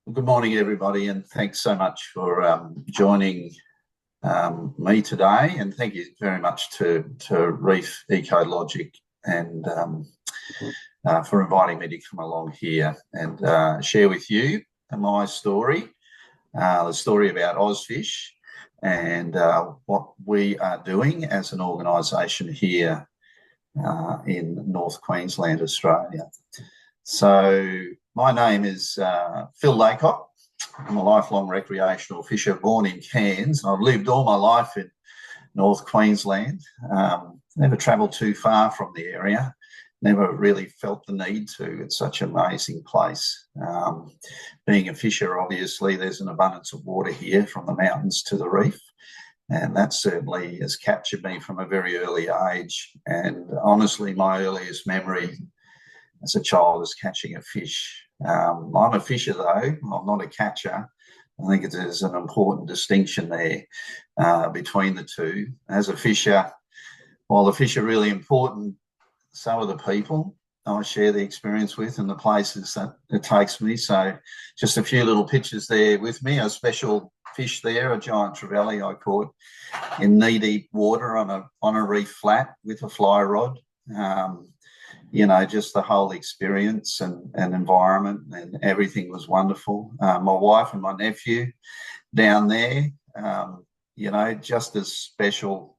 Good morning, everybody, and thanks so much for joining me today. And thank you very much to Reef Ecologic and for inviting me to come along here and share with you my story, the story about OzFish and what we are doing as an organisation here in North Queensland, Australia. So my name is Phil Laycock. I'm a lifelong recreational fisher, born in Cairns. I've lived all my life in North Queensland. Never travelled too far from the area. Never really felt the need to. It's such an amazing place. Being a fisher, obviously, there's an abundance of water here from the mountains to the reef. And that certainly has captured me from a very early age. And honestly, my earliest memory as a child is catching a fish. I'm a fisher, though. I'm not a catcher. I think there's an important distinction there between the two. As a fisher, while the fish are really important, so are the people I share the experience with and the places that it takes me. So just a few little pictures there with me. A special fish there, a giant trevally I caught in knee-deep water on a reef flat with a fly rod. You know, just the whole experience and environment and everything was wonderful. My wife and my nephew down there, you know, just as special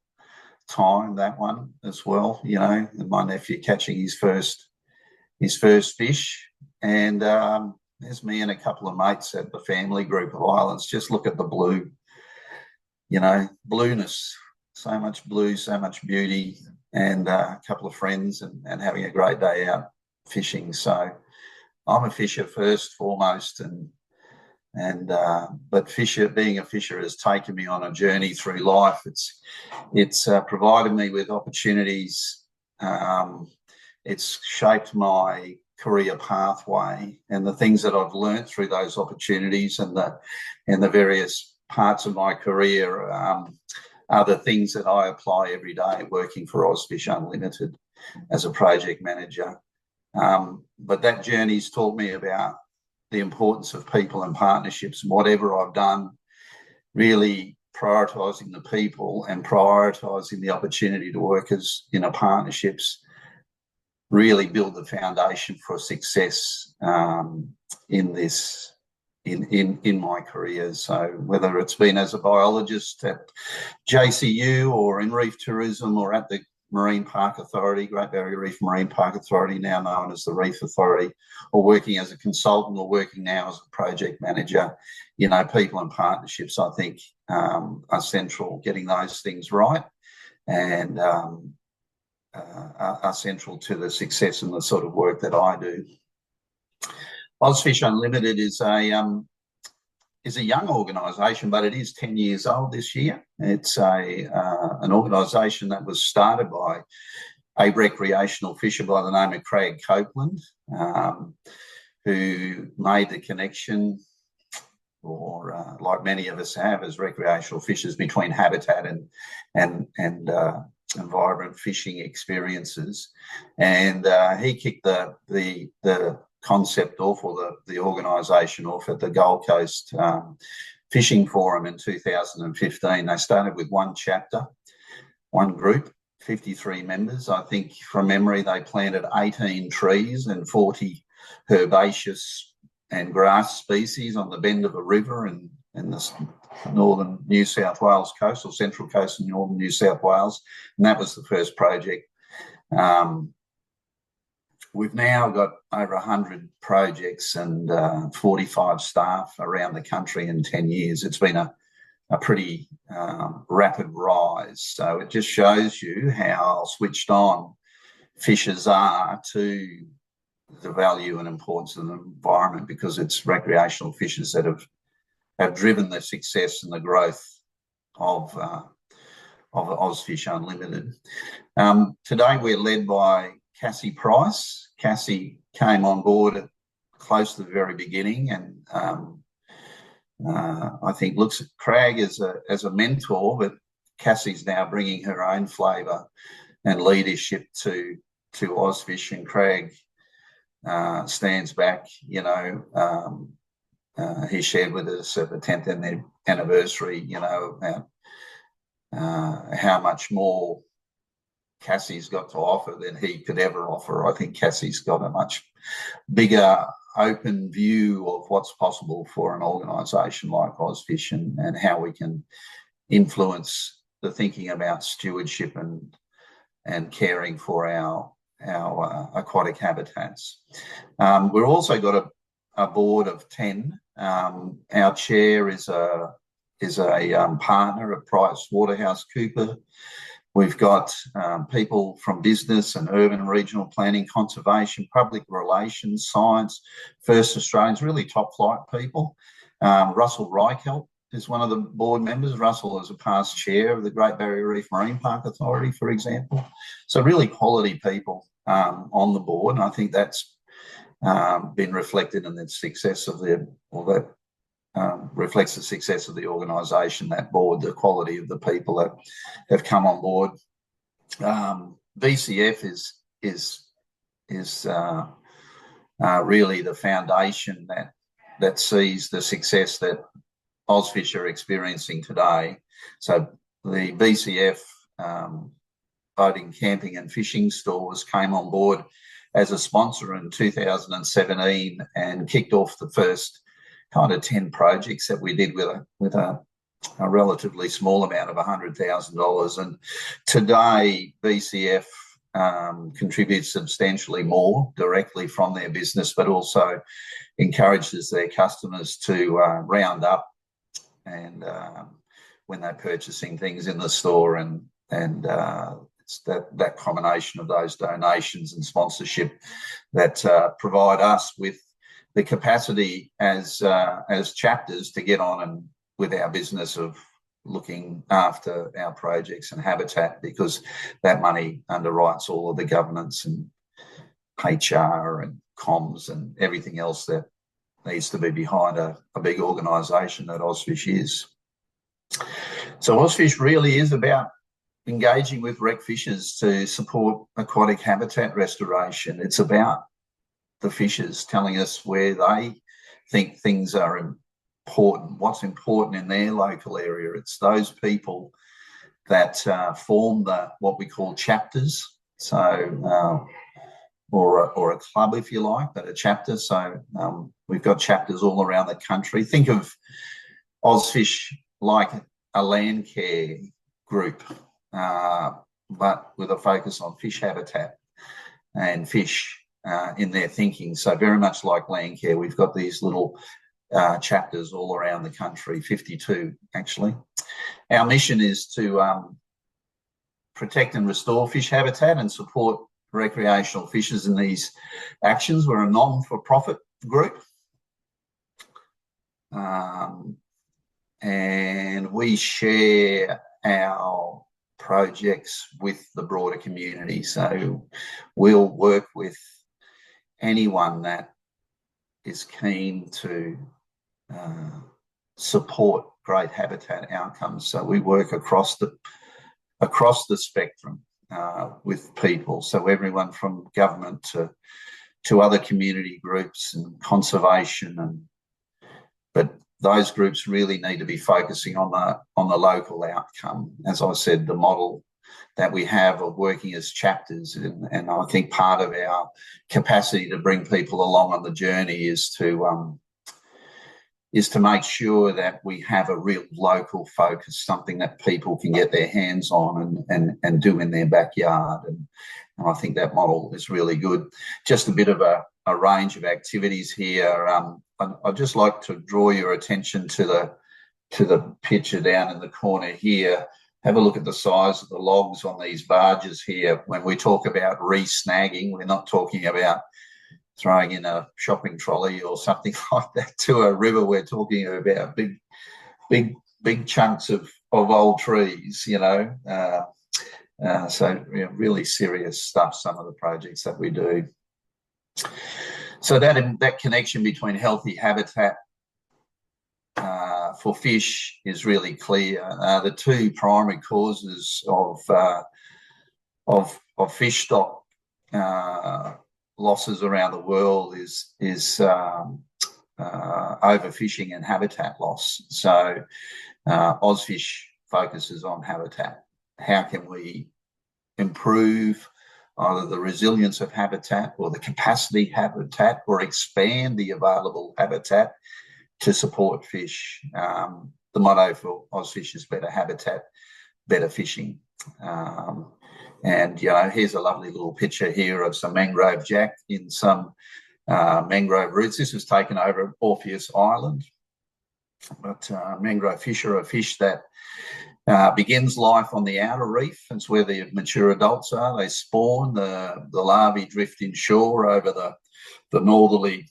time, that one as well, you know, and my nephew catching his first fish. And there's me and a couple of mates at the family group of islands. Just look at the blue, you know, blueness, so much blue, so much beauty, and a couple of friends and having a great day out fishing. So I'm a fisher first, foremost, but being a fisher has taken me on a journey through life. It's provided me with opportunities. It's shaped my career pathway, and the things that I've learnt through those opportunities and the various parts of my career are the things that I apply every day working for OzFish Unlimited as a project manager. But that journey's taught me about the importance of people and partnerships. Whatever I've done, really prioritising the people and prioritising the opportunity to work in partnerships really build the foundation for success in my career. So whether it's been as a biologist at JCU or in reef tourism or at the Marine Park Authority, Great Barrier Reef Marine Park Authority, now known as the Reef Authority, or working as a consultant or working now as a project manager, you know, people and partnerships, I think, are central. Getting those things right and are central to the success and the sort of work that I do. OzFish Unlimited is a young organisation, but it is 10 years old this year. It's an organisation that was started by a recreational fisher by the name of Craig Copeland, who made the connection, or like many of us have as recreational fishers, between habitat and vibrant fishing experiences. And he kicked the concept off, or the organisation off, at the Gold Coast Fishing Forum in 2015. They started with one chapter, one group, 53 members. I think from memory they planted 18 trees and 40 herbaceous and grass species on the bend of a river in the northern New South Wales coast, or central coast of northern New South Wales. And that was the first project. We've now got over 100 projects and 45 staff around the country in 10 years. It's been a pretty rapid rise. So it just shows you how switched on fishers are to the value and importance of the environment, because it's recreational fishers that have driven the success and the growth of OzFish Unlimited. Today we're led by Cassie Price. Cassie came on board close to the very beginning, and I think looks at Craig as a mentor, but Cassie's now bringing her own flavour and leadership to OzFish, and Craig stands back, he shared with us at the 10th anniversary, you know, about how much more Cassie's got to offer than he could ever offer. I think Cassie's got a much bigger open view of what's possible for an organisation like OzFish, and how we can influence the thinking about stewardship and caring for our aquatic habitats. We've also got a board of 10. Our chair is a partner at PricewaterhouseCoopers. We've got people from business and urban and regional planning, conservation, public relations, science, First Australians, really top flight people. Russell Reichelt is one of the board members. Russell is a past chair of the Great Barrier Reef Marine Park Authority, for example. So really quality people on the board, and I think that's been reflected in the success of reflects the success of the organisation, that board, the quality of the people that have come on board. VCF is really the foundation that sees the success that OzFish are experiencing today. So the VCF boating, camping and fishing stores came on board as a sponsor in 2017 and kicked off the first kind of 10 projects that we did with a relatively small amount of $100,000. And today, VCF contributes substantially more directly from their business, but also encourages their customers to round up and when they're purchasing things in the store, and it's that combination of those donations and sponsorship that provide us with the capacity as chapters to get on and with our business of looking after our projects and habitat, because that money underwrites all of the governance and HR and comms and everything else that needs to be behind a big organisation that OzFish is. So OzFish really is about engaging with rec fishers to support aquatic habitat restoration. It's about the fishers telling us where they think things are important, what's important in their local area. It's those people that form what we call chapters, so or a club, if you like, but a chapter. So we've got chapters all around the country. Think of OzFish like a land care group, but with a focus on fish habitat and fish in their thinking. So very much like land care, we've got these little chapters all around the country, 52 actually. Our mission is to protect and restore fish habitat and support recreational fishers in these actions. We're a non-for-profit group, and we share our projects with the broader community. So we'll work with anyone that is keen to support great habitat outcomes. So we work across the spectrum with people. So everyone from government to other community groups and conservation, but those groups really need to be focusing on the local outcome. As I said, the model that we have of working as chapters, and I think part of our capacity to bring people along on the journey is to make sure that we have a real local focus, something that people can get their hands on and do in their backyard. And I think that model is really good. Just a bit of a range of activities here. I'd just like to draw your attention to the picture down in the corner here. Have a look at the size of the logs on these barges here. When we talk about re-snagging, we're not talking about throwing in a shopping trolley or something like that to a river. We're talking about big chunks of old trees, you know. So really serious stuff, some of the projects that we do. So that connection between healthy habitat for fish is really clear. The two primary causes of fish stock losses around the world is overfishing and habitat loss. So OzFish focuses on habitat. How can we improve either the resilience of habitat or the capacity habitat, or expand the available habitat to support fish? The motto for OzFish is better habitat, better fishing. And, here's a lovely little picture here of some mangrove jack in some mangrove roots. This was taken over at Orpheus Island. But mangrove fish are a fish that begins life on the outer reef. It's where the mature adults are. They spawn, the larvae drift inshore over the northerly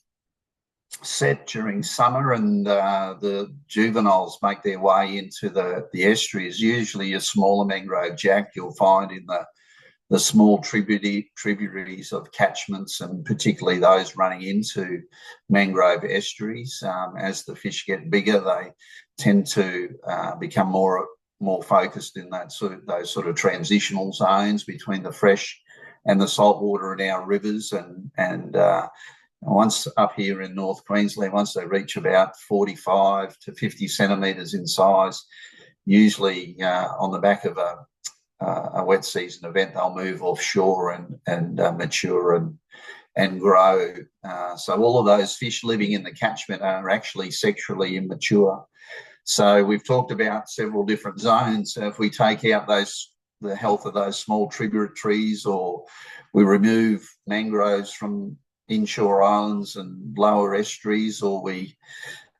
set during summer, and the juveniles make their way into the estuaries. Usually a smaller mangrove jack you'll find in the small tributaries of catchments, and particularly those running into mangrove estuaries. As the fish get bigger, they tend to become more focused in those sort of transitional zones between the fresh and the saltwater in our rivers. And once up here in North Queensland, once they reach about 45 to 50 centimetres in size, usually on the back of a wet season event, they'll move offshore and mature and grow. So all of those fish living in the catchment are actually sexually immature. So we've talked about several different zones. So if we take out the health of those small tributaries, or we remove mangroves from inshore islands and lower estuaries, or we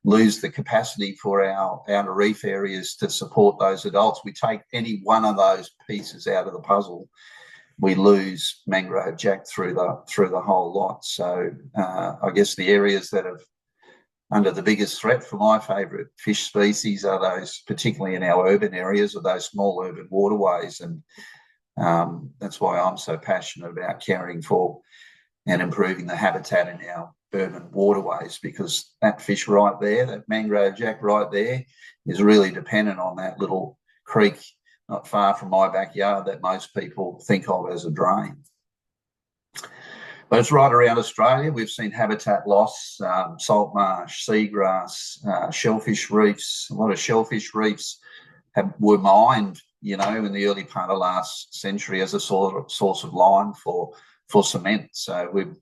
lose the capacity for our outer reef areas to support those adults, we take any one of those pieces out of the puzzle, we lose mangrove jack through the whole lot. So I guess the areas that have under the biggest threat for my favourite fish species are those, particularly in our urban areas, or those small urban waterways. And that's why I'm so passionate about caring for and improving the habitat in our urban waterways, because that fish right there, that mangrove jack right there, is really dependent on that little creek not far from my backyard that most people think of as a drain. But it's right around Australia. We've seen habitat loss, salt marsh, seagrass, shellfish reefs. A lot of shellfish reefs were mined, in the early part of last century as a source of lime for cement. So we've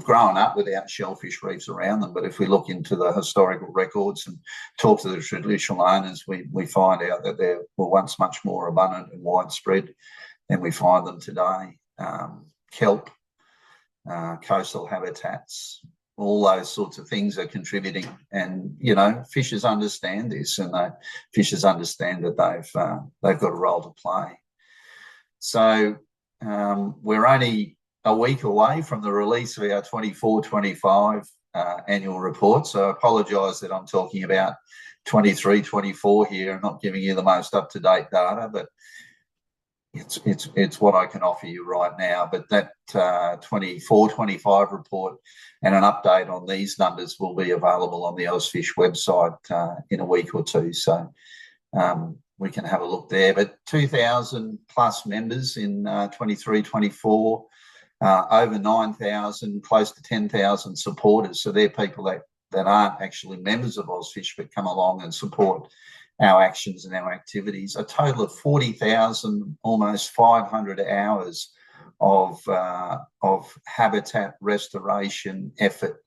grown up without shellfish reefs around them. But if we look into the historical records and talk to the traditional owners, we find out that they were once much more abundant and widespread than we find them today. Kelp, coastal habitats, all those sorts of things are contributing. And, fishers understand this, and fishers understand that they've got a role to play. So we're only a week away from the release of our 24-25 annual report. So I apologise that I'm talking about 23-24 here and not giving you the most up-to-date data, but it's what I can offer you right now. But that 24-25 report and an update on these numbers will be available on the OzFish website in a week or two. So we can have a look there. But 2,000 plus members in 23-24, over 9,000, close to 10,000 supporters. So they're people that aren't actually members of OzFish but come along and support our actions and our activities. A total of 40,000, almost 500 hours of habitat restoration effort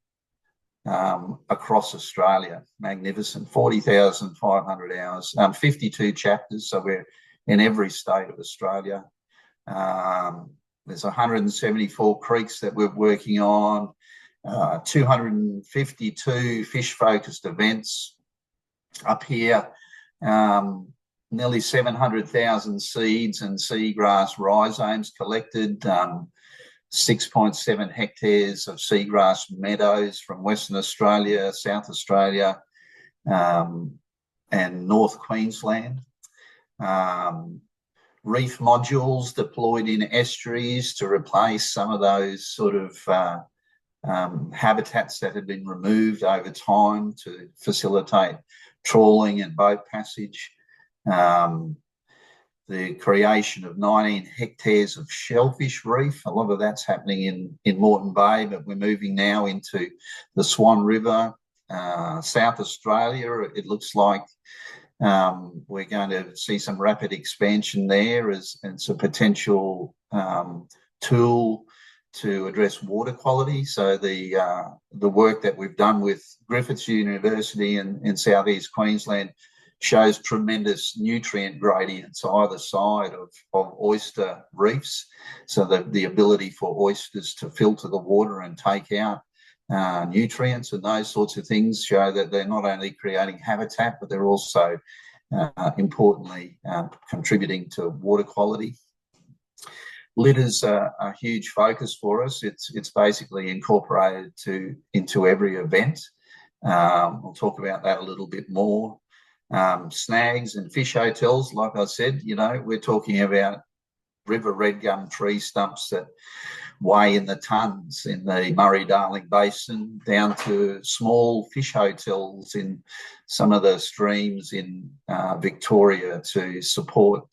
across Australia. Magnificent. 40,500 hours, 52 chapters. So we're in every state of Australia. There's 174 creeks that we're working on, 252 fish-focused events up here, nearly 700,000 seeds and seagrass rhizomes collected, 6.7 hectares of seagrass meadows from Western Australia, South Australia, and North Queensland. Reef modules deployed in estuaries to replace some of those sort of habitats that had been removed over time to facilitate trawling and boat passage. the creation of 19 hectares of shellfish reef. A lot of that's happening in Moreton Bay, but we're moving now into the Swan River, South Australia. It looks like we're going to see some rapid expansion there as a potential tool to address water quality. So the work that we've done with Griffith University in southeast Queensland shows tremendous nutrient gradients either side of oyster reefs. So the ability for oysters to filter the water and take out nutrients and those sorts of things show that they're not only creating habitat, but they're also importantly contributing to water quality. Litter's a huge focus for us. It's basically incorporated into every event. We'll talk about that a little bit more. Snags and fish hotels, like I said, we're talking about river red gum tree stumps that weigh in the tons in the Murray-Darling Basin, down to small fish hotels in some of the streams in Victoria to support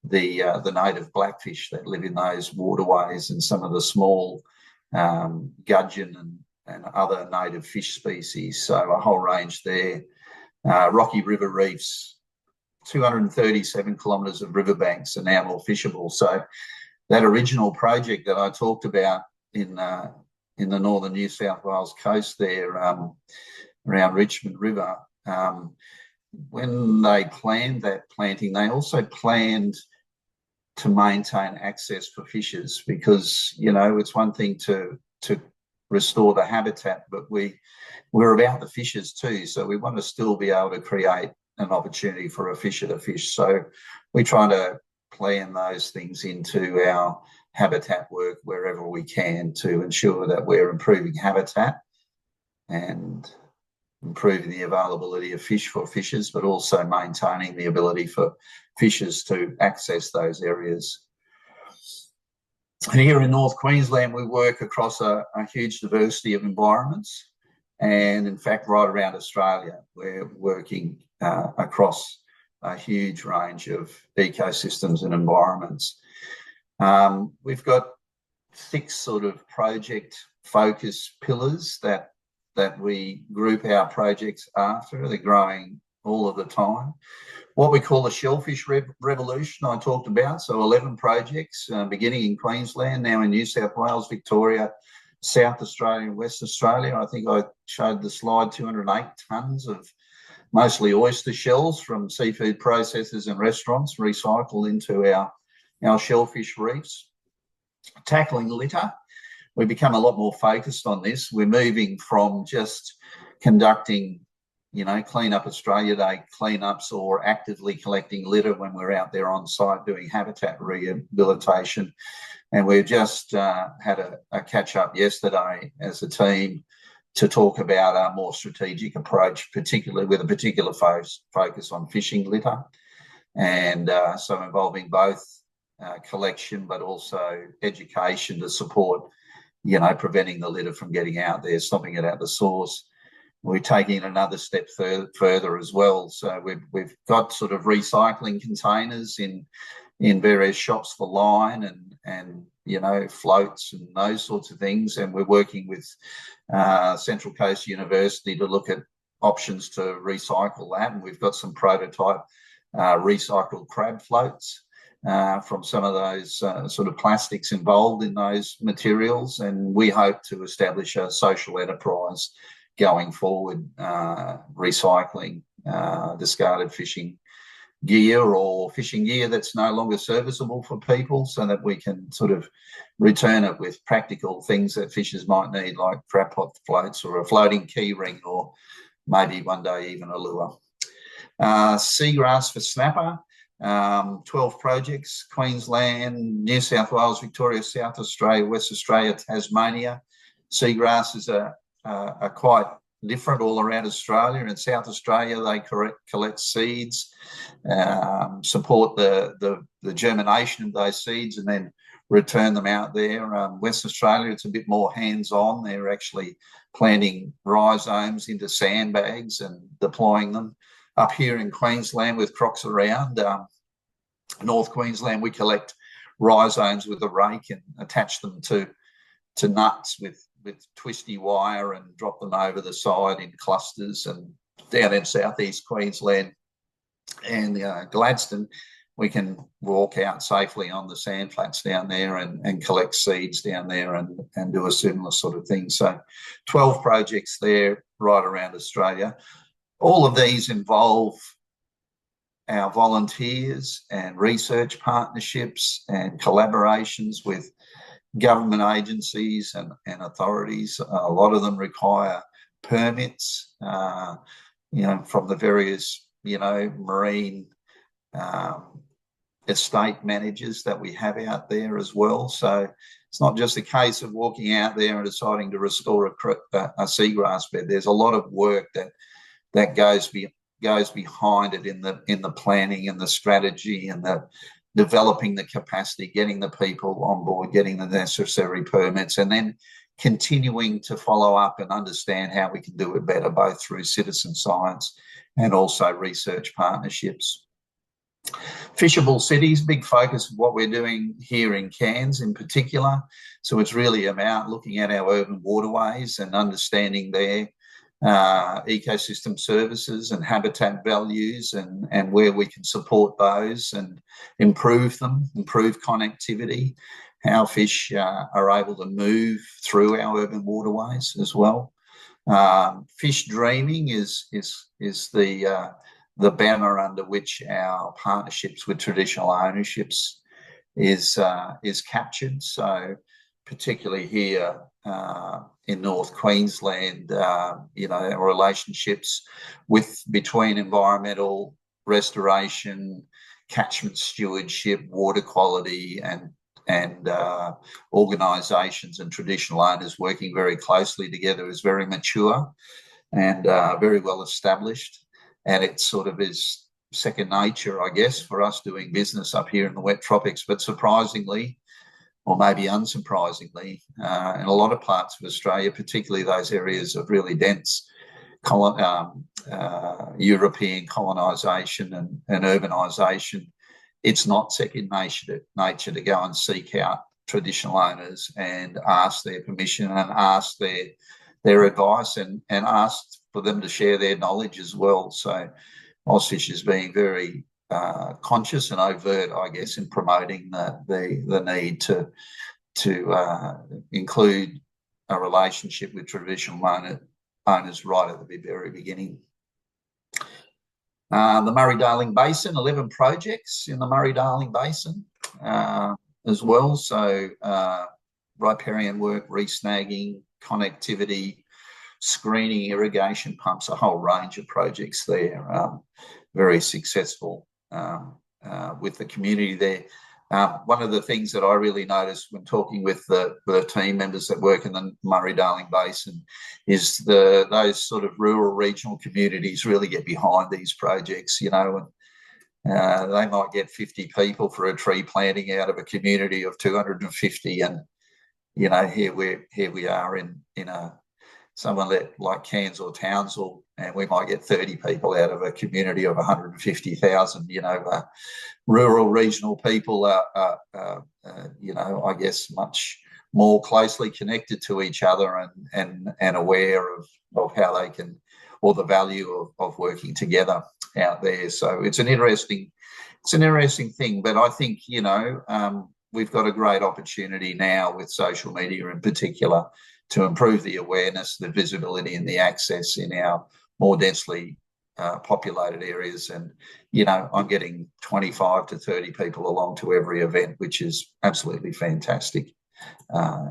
the native blackfish that live in those waterways, and some of the small gudgeon and other native fish species. So a whole range there. Rocky River reefs, 237 kilometres of riverbanks are now more fishable. So that original project that I talked about in the northern New South Wales coast there, around Richmond River, when they planned that planting, they also planned to maintain access for fishers, because it's one thing to restore the habitat, but we're about the fishers too, so we want to still be able to create an opportunity for a fisher to fish. So we try to plan those things into our habitat work wherever we can to ensure that we're improving habitat and improving the availability of fish for fishers, but also maintaining the ability for fishers to access those areas. And here in North Queensland, we work across a huge diversity of environments. And in fact, right around Australia, we're working across a huge range of ecosystems and environments. We've got 6 sort of project focus pillars that we group our projects after. They're growing all of the time. What we call the shellfish revolution I talked about. So 11 projects beginning in Queensland, now in New South Wales, Victoria, South Australia and West Australia. I think I showed the slide, 208 tonnes of mostly oyster shells from seafood processors and restaurants recycled into our shellfish reefs. Tackling litter, we become a lot more focused on this. We're moving from just conducting, Clean Up Australia Day cleanups or actively collecting litter when we're out there on site doing habitat rehabilitation. And we've just had a catch-up yesterday as a team to talk about our more strategic approach, particularly with a particular focus on fishing litter. And so involving both collection but also education to support, preventing the litter from getting out there, stopping it at the source. We're taking it another step further as well. So we've got sort of recycling containers in various shops for line and floats and those sorts of things. And we're working with Central Coast University to look at options to recycle that. And we've got some prototype recycled crab floats from some of those sort of plastics involved in those materials. And we hope to establish a social enterprise going forward, recycling discarded fishing gear or fishing gear that's no longer serviceable for people, so that we can sort of return it with practical things that fishers might need, like crab pot floats or a floating key ring, or maybe one day even a lure. Seagrass for snapper, 12 projects, Queensland, New South Wales, Victoria, South Australia, West Australia, Tasmania. Seagrass is a quite different all around Australia. In South Australia, they collect seeds, support the germination of those seeds, and then return them out there. West Australia, it's a bit more hands-on. They're actually planting rhizomes into sandbags and deploying them. Up here in Queensland, with crocs around, North Queensland, we collect rhizomes with a rake and attach them to nuts with twisty wire and drop them over the side in clusters. And down in southeast Queensland and Gladstone, we can walk out safely on the sand flats down there and collect seeds down there and do a similar sort of thing. So 12 projects there right around Australia. All of these involve our volunteers and research partnerships and collaborations with government agencies and authorities. A lot of them require permits, from the various, marine estate managers that we have out there as well. So it's not just a case of walking out there and deciding to restore a seagrass bed. There's a lot of work that goes behind it in the planning and the strategy and the developing the capacity, getting the people on board, getting the necessary permits, and then continuing to follow up and understand how we can do it better, both through citizen science and also research partnerships. Fishable cities, big focus of what we're doing here in Cairns in particular. So it's really about looking at our urban waterways and understanding their ecosystem services and habitat values and where we can support those and improve them, improve connectivity, how fish are able to move through our urban waterways as well. Fish dreaming is the banner under which our partnerships with traditional ownerships is captured. So particularly here in North Queensland, our relationships between environmental restoration, catchment stewardship, water quality, and organisations and traditional owners working very closely together is very mature and very well established. And it sort of is second nature, I guess, for us doing business up here in the wet tropics. But surprisingly, or maybe unsurprisingly, in a lot of parts of Australia, particularly those areas of really dense European colonisation and urbanisation, it's not second nature to go and seek out traditional owners and ask their permission and ask their advice and ask for them to share their knowledge as well. So OzFish is being very conscious and overt, I guess, in promoting the need to include a relationship with traditional owners right at the very beginning. The Murray-Darling Basin, 11 projects in the Murray-Darling Basin as well. So riparian work, re-snagging, connectivity, screening, irrigation pumps, a whole range of projects there. Very successful with the community there. One of the things that I really noticed when talking with the team members that work in the Murray-Darling Basin is those sort of rural regional communities really get behind these projects, and they might get 50 people for a tree planting out of a community of 250, and here we are in someone like Cairns or Townsville, and we might get 30 people out of a community of 150,000. Rural regional people are I guess, much more closely connected to each other and aware of how they can, or the value of working together out there. So it's an interesting thing. But I think we've got a great opportunity now with social media in particular to improve the awareness, the visibility and the access in our more densely populated areas. And, I'm getting 25 to 30 people along to every event, which is absolutely fantastic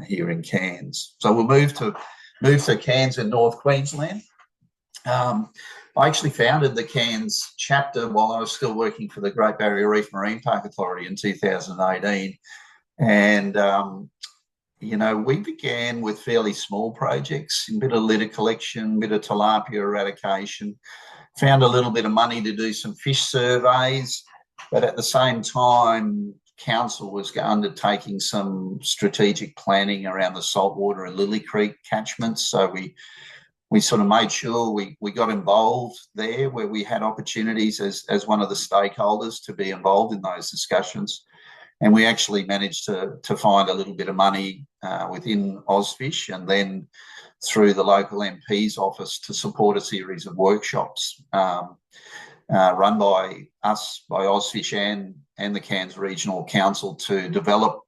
here in Cairns. So we'll move to Cairns in North Queensland. I actually founded the Cairns chapter while I was still working for the Great Barrier Reef Marine Park Authority in 2018. And we began with fairly small projects, a bit of litter collection, a bit of tilapia eradication, found a little bit of money to do some fish surveys, but at the same time, Council was undertaking some strategic planning around the saltwater and Lily Creek catchments. So we we sort of made sure we got involved there where we had opportunities as one of the stakeholders to be involved in those discussions. And we actually managed to find a little bit of money within OzFish, and then through the local MP's office to support a series of workshops run by us, by OzFish and the Cairns Regional Council, to develop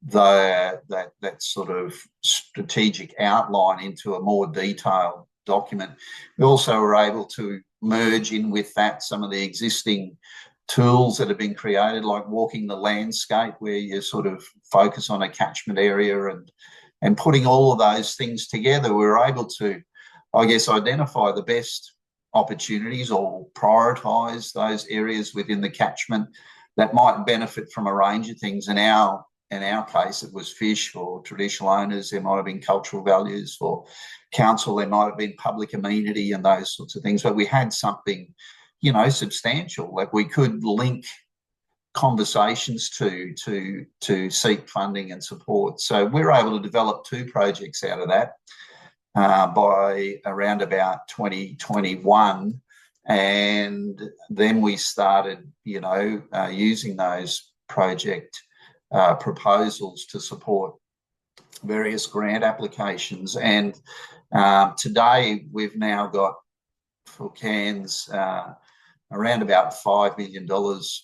that sort of strategic outline into a more detailed document. We also were able to merge in with that some of the existing tools that have been created, like walking the landscape, where you sort of focus on a catchment area, and putting all of those things together, we were able to, I guess, identify the best opportunities or prioritise those areas within the catchment that might benefit from a range of things. In our case, it was fish. For traditional owners, there might have been cultural values. For council, there might have been public amenity and those sorts of things. But we had something, you know, substantial that we could link conversations to seek funding and support. So we were able to develop 2 projects out of that by around about 2021. And then we started, you know, using those project proposals to support various grant applications. And today we've now got for Cairns around about $5 million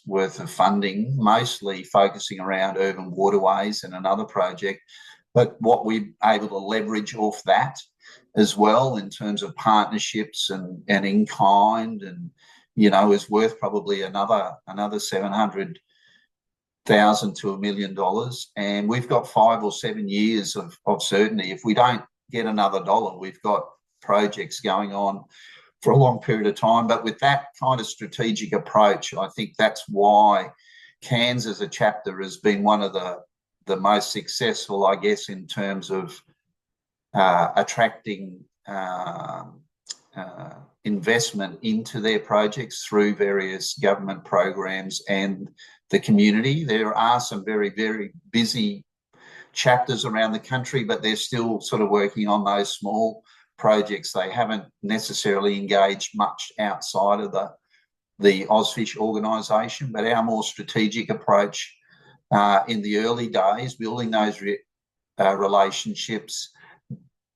worth of funding, mostly focusing around urban waterways and another project. But what we're able to leverage off that as well in terms of partnerships and in kind, and, you know, is worth probably another $700,000 to $1 million. And we've got 5 or 7 years of certainty. If we don't get another dollar, we've got projects going on for a long period of time. But with that kind of strategic approach, I think that's why Cairns as a chapter has been one of the most successful, I guess, in terms of attracting investment into their projects through various government programs and the community. There are some very, very busy chapters around the country, but they're still sort of working on those small projects. They haven't necessarily engaged much outside of the OzFish organisation, but our more strategic approach in the early days, building those relationships,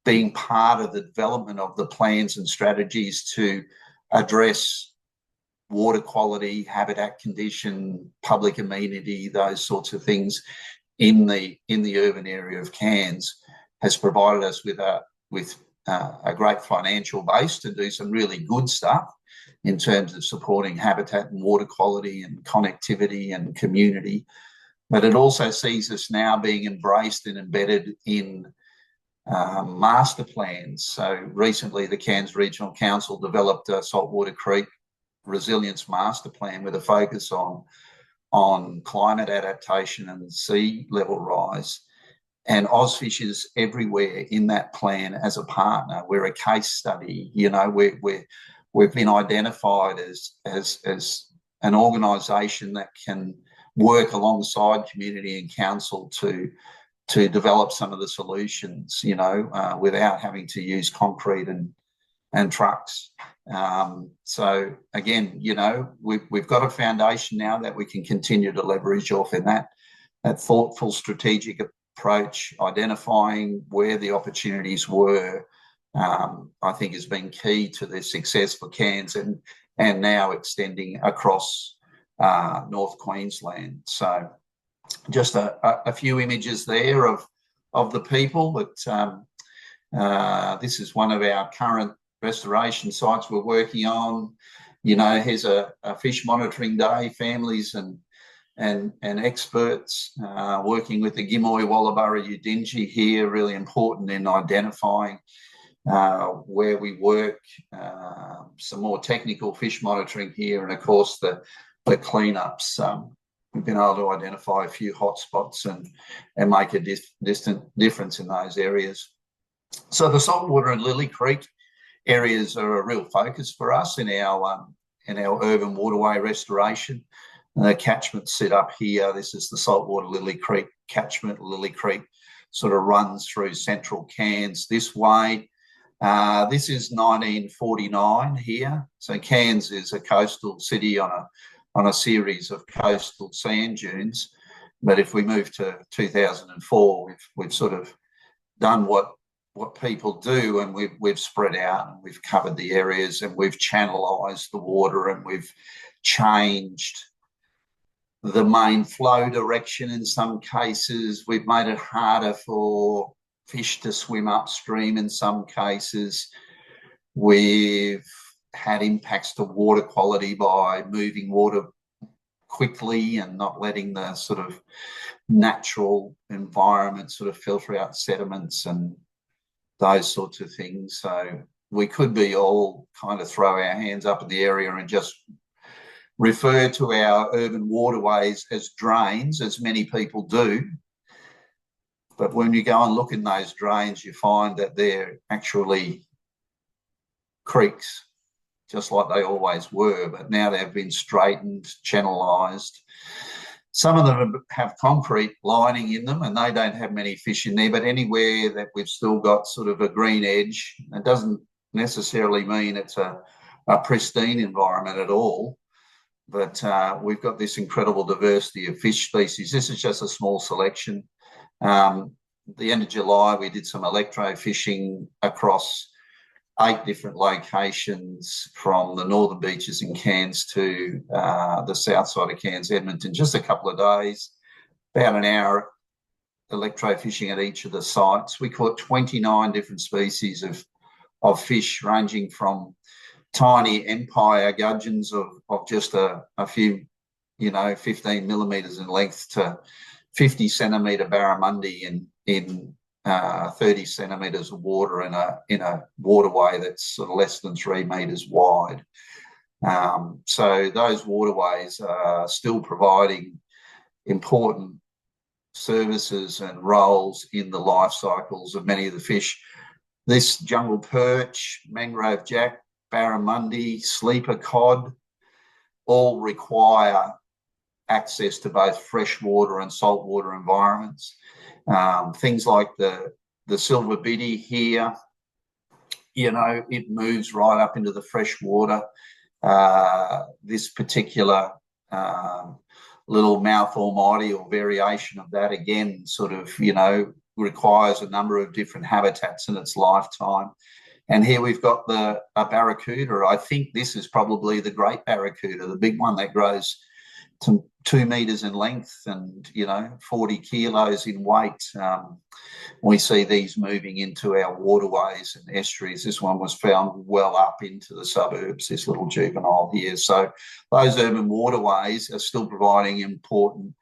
being part of the development of the plans and strategies to address water quality, habitat condition, public amenity, those sorts of things in the urban area of Cairns, has provided us with a great financial base to do some really good stuff in terms of supporting habitat and water quality and connectivity and community. But it also sees us now being embraced and embedded in master plans. So recently the Cairns Regional Council developed a Saltwater Creek Resilience Master Plan with a focus on climate adaptation and sea level rise. And OzFish is everywhere in that plan as a partner. We're a case study. You know, we've been identified as an organisation that can work alongside community and council to develop some of the solutions, you know, without having to use concrete and trucks. So again, you know, we've got a foundation now that we can continue to leverage off in that thoughtful strategic approach, identifying where the opportunities were, I think has been key to the success for Cairns and now extending across North Queensland. So just a few images there of the people, but this is one of our current restoration sites we're working on. You know, here's a fish monitoring day, families and experts working with the Gimoy Wallaburra Udingi here, really important in identifying where we work, some more technical fish monitoring here, and of course the cleanups. We've been able to identify a few hotspots and make a distant difference in those areas. So the saltwater and Lily Creek areas are a real focus for us in our urban waterway restoration. The catchment set up here. This is the saltwater Lily Creek catchment. Lily Creek sort of runs through central Cairns this way. This is 1949 here. So Cairns is a coastal city on a series of coastal sand dunes. But if we move to 2004, we've sort of done what people do, and we've spread out and we've covered the areas and we've channelized the water and we've changed the main flow direction in some cases. We've made it harder for fish to swim upstream in some cases. We've had impacts to water quality by moving water quickly and not letting the sort of natural environment sort of filter out sediments and those sorts of things. So we could be all kind of throw our hands up in the area and just refer to our urban waterways as drains, as many people do. But when you go and look in those drains, you find that they're actually creeks, just like they always were, but now they've been straightened, channelized. Some of them have concrete lining in them and they don't have many fish in there, but anywhere that we've still got sort of a green edge, it doesn't necessarily mean it's a pristine environment at all. But we've got this incredible diversity of fish species. This is just a small selection. The end of July, we did some electro fishing across 8 different locations from the northern beaches in Cairns to the south side of Cairns, Edmonton, just a couple of days, about an hour electro fishing at each of the sites. We caught 29 different species of fish, ranging from tiny empire gudgeons of just a few, 15 millimetres in length to 50 centimetre barramundi in 30 centimetres of water in a waterway that's sort of less than 3 metres wide. So those waterways are still providing important services and roles in the life cycles of many of the fish. This jungle perch, mangrove jack, barramundi, sleeper cod all require access to both freshwater and saltwater environments. Things like the silver biddy here, it moves right up into the freshwater. This particular little mouth almighty or variation of that, again, sort of, requires a number of different habitats in its lifetime. And here we've got a barracuda. I think this is probably the great barracuda, the big one that grows to 2 metres in length and, 40 kilos in weight. We see these moving into our waterways and estuaries. This one was found well up into the suburbs, this little juvenile here. So those urban waterways are still providing important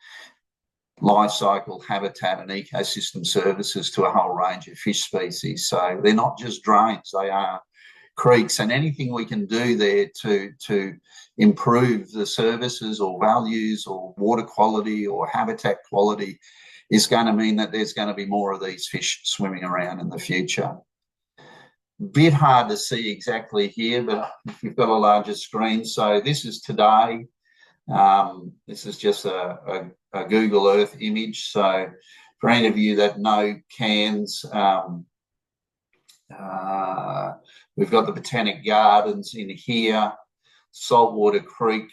life cycle habitat and ecosystem services to a whole range of fish species. So they're not just drains, they are creeks, and anything we can do there to improve the services or values or water quality or habitat quality is going to mean that there's going to be more of these fish swimming around in the future. Bit hard to see exactly here, but if you've got a larger screen. So this is today. This is just a Google Earth image. So for any of you that know Cairns, we've got the Botanic Gardens in here. Saltwater Creek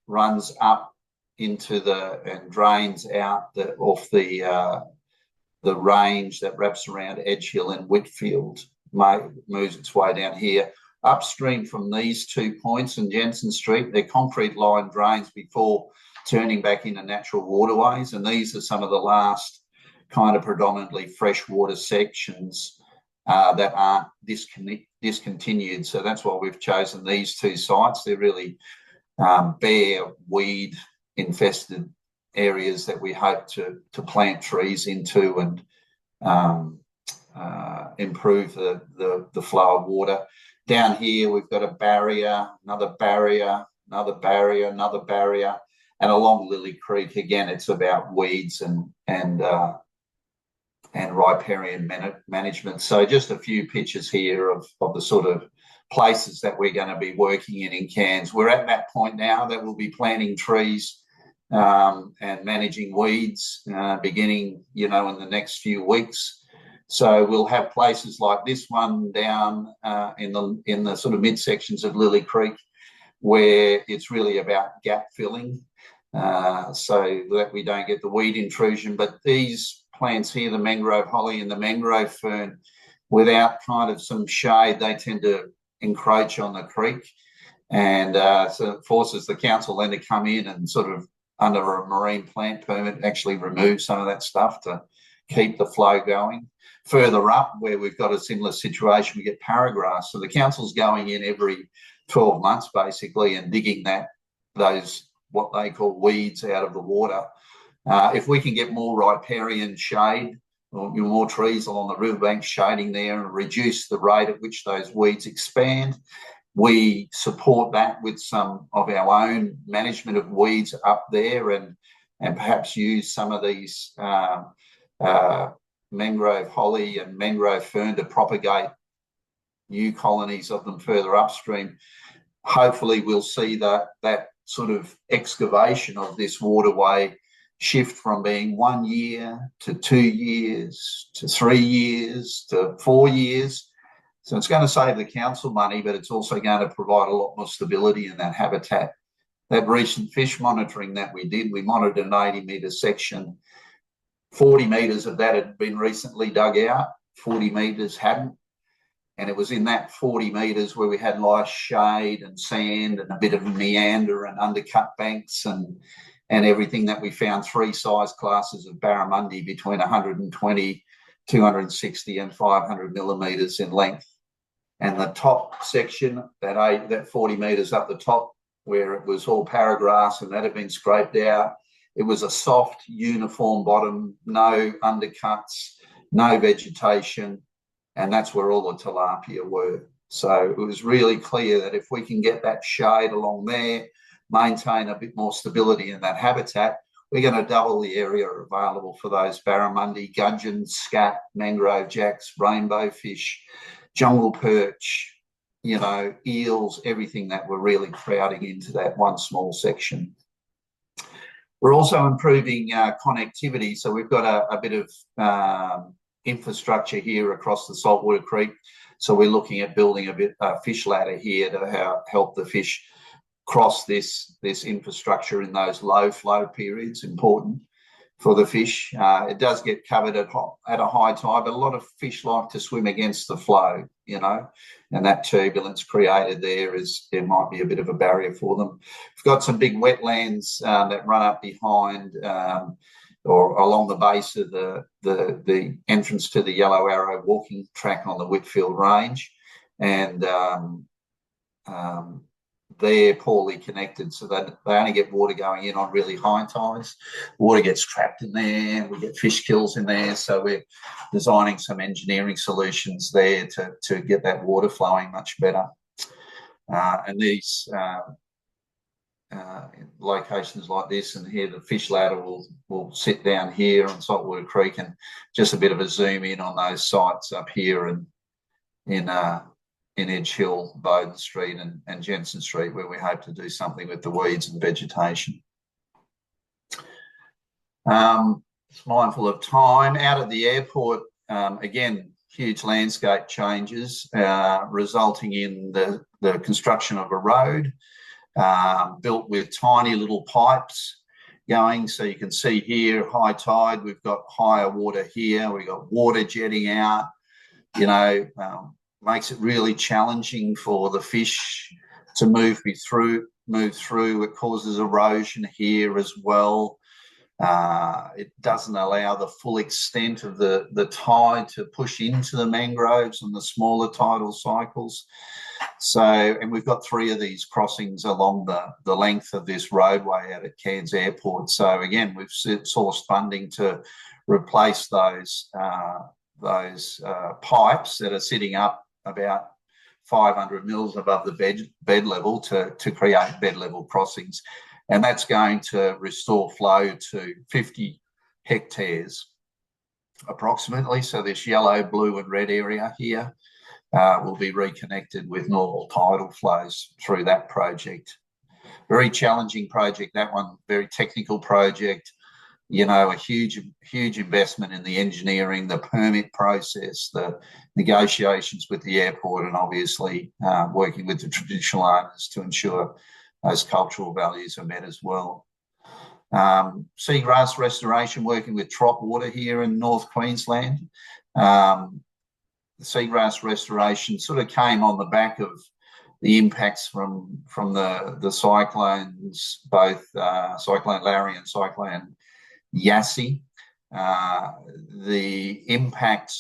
runs up into and drains out off the range that wraps around Edge Hill and Whitfield, moves its way down here. Upstream from these 2 points in Jensen Street, they're concrete line drains before turning back into natural waterways, and these are some of the last kind of predominantly freshwater sections that aren't discontinued. So that's why we've chosen these 2 sites. They're really bare, weed-infested areas that we hope to plant trees into and improve the flow of water. Down here, we've got a barrier, another barrier, another barrier, another barrier, and along Lily Creek, again, it's about weeds and riparian management. So just a few pictures here of the sort of places that we're going to be working in Cairns. We're at that point now that we'll be planting trees and managing weeds beginning, in the next few weeks. So we'll have places like this one down in the sort of midsections of Lily Creek, where it's really about gap filling, so that we don't get the weed intrusion. But these plants here, the mangrove holly and the mangrove fern, without kind of some shade, they tend to encroach on the creek. And so it forces the council then to come in and sort of, under a marine plant permit, actually remove some of that stuff to keep the flow going. Further up, where we've got a similar situation, we get paragrass. So the council's going in every 12 months, basically, and digging those, what they call weeds, out of the water. If we can get more riparian shade, or more trees along the riverbank shading there, and reduce the rate at which those weeds expand, we support that with some of our own management of weeds up there, and perhaps use some of these mangrove holly and mangrove fern to propagate new colonies of them further upstream. Hopefully we'll see that sort of excavation of this waterway shift from being 1 year to 2 years to 3 years to 4 years. So it's going to save the council money, but it's also going to provide a lot more stability in that habitat. That recent fish monitoring that we did, we monitored an 80-metre section. 40 metres of that had been recently dug out, 40 metres hadn't. And it was in that 40 metres where we had nice shade and sand and a bit of meander and undercut banks and everything, that we found 3 size classes of barramundi between 120, 260 and 500 millimetres in length. And the top section, that 40 metres up the top, where it was all paragrass and that had been scraped out, it was a soft, uniform bottom, no undercuts, no vegetation, and that's where all the tilapia were. So it was really clear that if we can get that shade along there, maintain a bit more stability in that habitat, we're going to double the area available for those barramundi, gudgeons, scat, mangrove jacks, rainbow fish, jungle perch, eels, everything that we're really crowding into that one small section. We're also improving connectivity. So we've got a bit of infrastructure here across the saltwater creek. So we're looking at building a fish ladder here to help the fish cross this infrastructure in those low flow periods, important for the fish. It does get covered at a high tide, but a lot of fish like to swim against the flow, and that turbulence created there might be a bit of a barrier for them. We've got some big wetlands that run up behind or along the base of the entrance to the Yellow Arrow walking track on the Whitfield Range, and they're poorly connected, so they only get water going in on really high tides. Water gets trapped in there, we get fish kills in there, so we're designing some engineering solutions there to get that water flowing much better. And these locations like this, and here the fish ladder will sit down here on Saltwater Creek, and just a bit of a zoom in on those sites up here and in Edge Hill, Bowden Street and Jensen Street, where we hope to do something with the weeds and vegetation. It's mindful of time. Out at the airport, again, huge landscape changes resulting in the construction of a road built with tiny little pipes going. So you can see here, high tide, we've got higher water here, we've got water jetting out, makes it really challenging for the fish to move through. It causes erosion here as well. It doesn't allow the full extent of the tide to push into the mangroves and the smaller tidal cycles. So, and we've got 3 of these crossings along the length of this roadway out at Cairns Airport. So again, we've sourced funding to replace those pipes that are sitting up about 500 mils above the bed level to create bed level crossings. And that's going to restore flow to 50 hectares approximately. So this yellow, blue and red area here will be reconnected with normal tidal flows through that project. Very challenging project, that one, very technical project. a huge investment in the engineering, the permit process, the negotiations with the airport, and obviously working with the traditional owners to ensure those cultural values are met as well. Seagrass restoration, working with Trop Water here in North Queensland. The seagrass restoration sort of came on the back of the impacts from the cyclones, both Cyclone Larry and Cyclone Yassi. The impact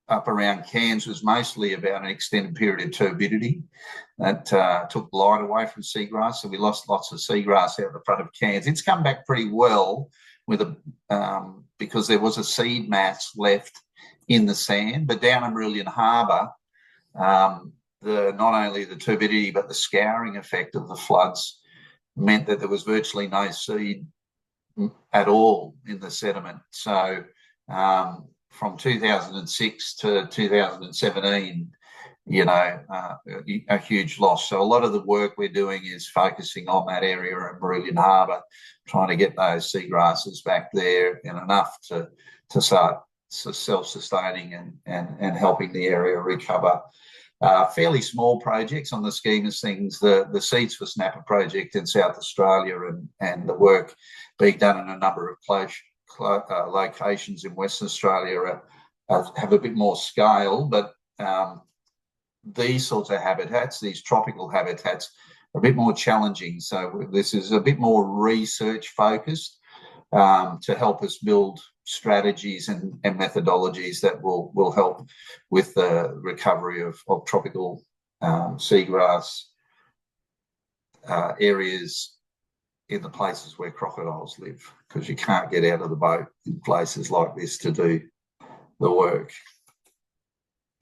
up around Cairns was mostly about an extended period of turbidity that took light away from seagrass, so we lost lots of seagrass out the front of Cairns. It's come back pretty well with because there was a seed mass left in the sand, but down in Marillion Harbour, not only the turbidity but the scouring effect of the floods meant that there was virtually no seed at all in the sediment. So from 2006 to 2017, a huge loss. So a lot of the work we're doing is focusing on that area in Marillion Harbour, trying to get those seagrasses back there and enough to start self-sustaining and helping the area recover. Fairly small projects on the scheme of things. The Seeds for Snapper project in South Australia and the work being done in a number of locations in Western Australia have a bit more scale, but these sorts of habitats, these tropical habitats, are a bit more challenging. So this is a bit more research focused to help us build strategies and methodologies that will help with the recovery of tropical seagrass areas in the places where crocodiles live, because you can't get out of the boat in places like this to do the work.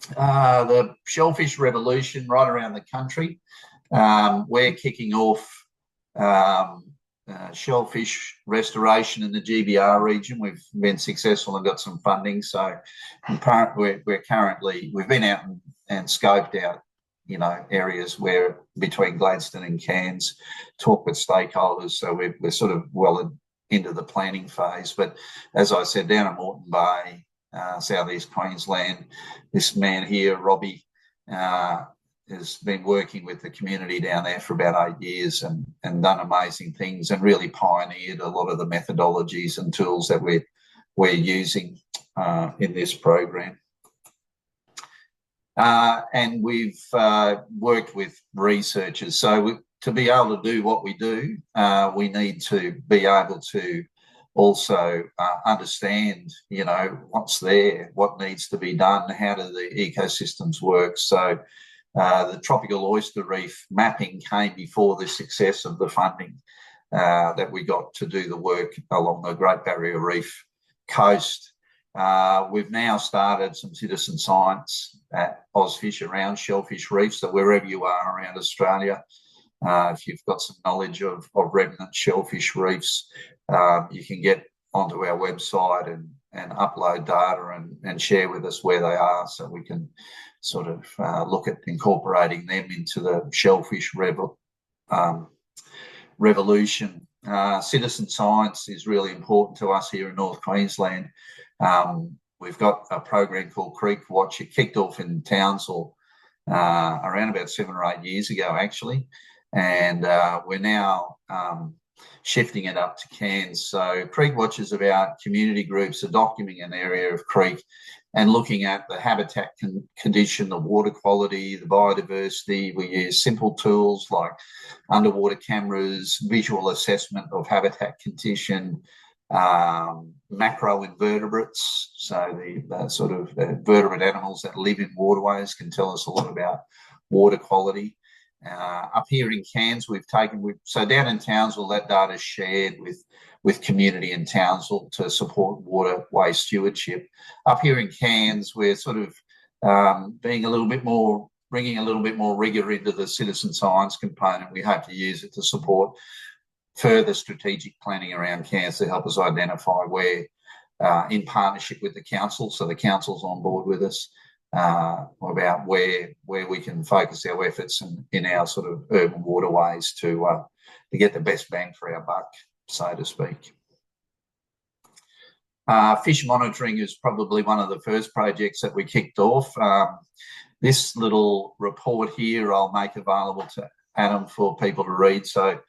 The shellfish revolution right around the country. We're kicking off shellfish restoration in the GBR region. We've been successful and got some funding. So we've been out and scoped out, areas where between Gladstone and Cairns, talk with stakeholders. So we're sort of well into the planning phase. But as I said, down at Moreton Bay, southeast Queensland, this man here, Robbie, has been working with the community down there for about 8 years and done amazing things and really pioneered a lot of the methodologies and tools that we're using in this program. And we've worked with researchers. So to be able to do what we do, we need to be able to also understand, what's there, what needs to be done, how do the ecosystems work. So the tropical oyster reef mapping came before the success of the funding that we got to do the work along the Great Barrier Reef coast. We've now started some citizen science at OzFish around shellfish reefs, so wherever you are around Australia, if you've got some knowledge of remnant shellfish reefs, you can get onto our website and upload data and share with us where they are, so we can sort of look at incorporating them into the shellfish revolution. Citizen science is really important to us here in North Queensland. We've got a program called Creek Watch. It kicked off in Townsville around about 7 or 8 years ago, actually, and we're now shifting it up to Cairns. So Creek Watch is about community groups documenting an area of creek and looking at the habitat condition, the water quality, the biodiversity. We use simple tools like underwater cameras, visual assessment of habitat condition, macro invertebrates, so the sort of vertebrate animals that live in waterways can tell us a lot about water quality. Up here in Cairns, so down in Townsville, that data is shared with community in Townsville to support waterway stewardship. Up here in Cairns, we're sort of bringing a little bit more rigour into the citizen science component. We hope to use it to support further strategic planning around Cairns to help us identify where, in partnership with the council, so the council's on board with us, about where we can focus our efforts in our sort of urban waterways to get the best bang for our buck, so to speak. Fish monitoring is probably one of the first projects that we kicked off. This little report here I'll make available to Adam for people to read. So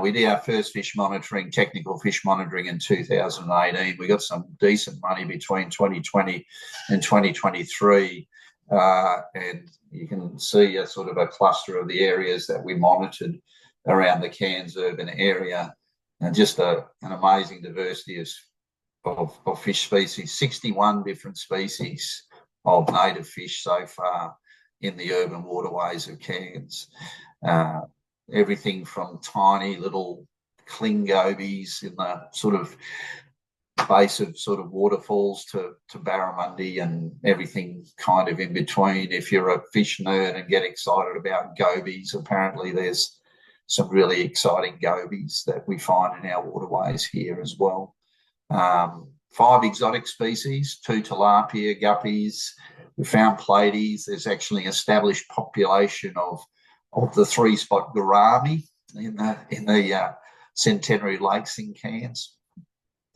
we did our first technical fish monitoring in 2018. We got some decent money between 2020 and 2023. And you can see a sort of a cluster of the areas that we monitored around the Cairns urban area, and just an amazing diversity of fish species, 61 different species of native fish so far in the urban waterways of Cairns. Everything from tiny little cling gobies in the sort of base of sort of waterfalls to barramundi and everything kind of in between. If you're a fish nerd and get excited about gobies, apparently there's some really exciting gobies that we find in our waterways here as well. 5 exotic species, 2 tilapia, guppies. We found platies. There's actually an established population of the 3-spot gourami in the Centenary Lakes in Cairns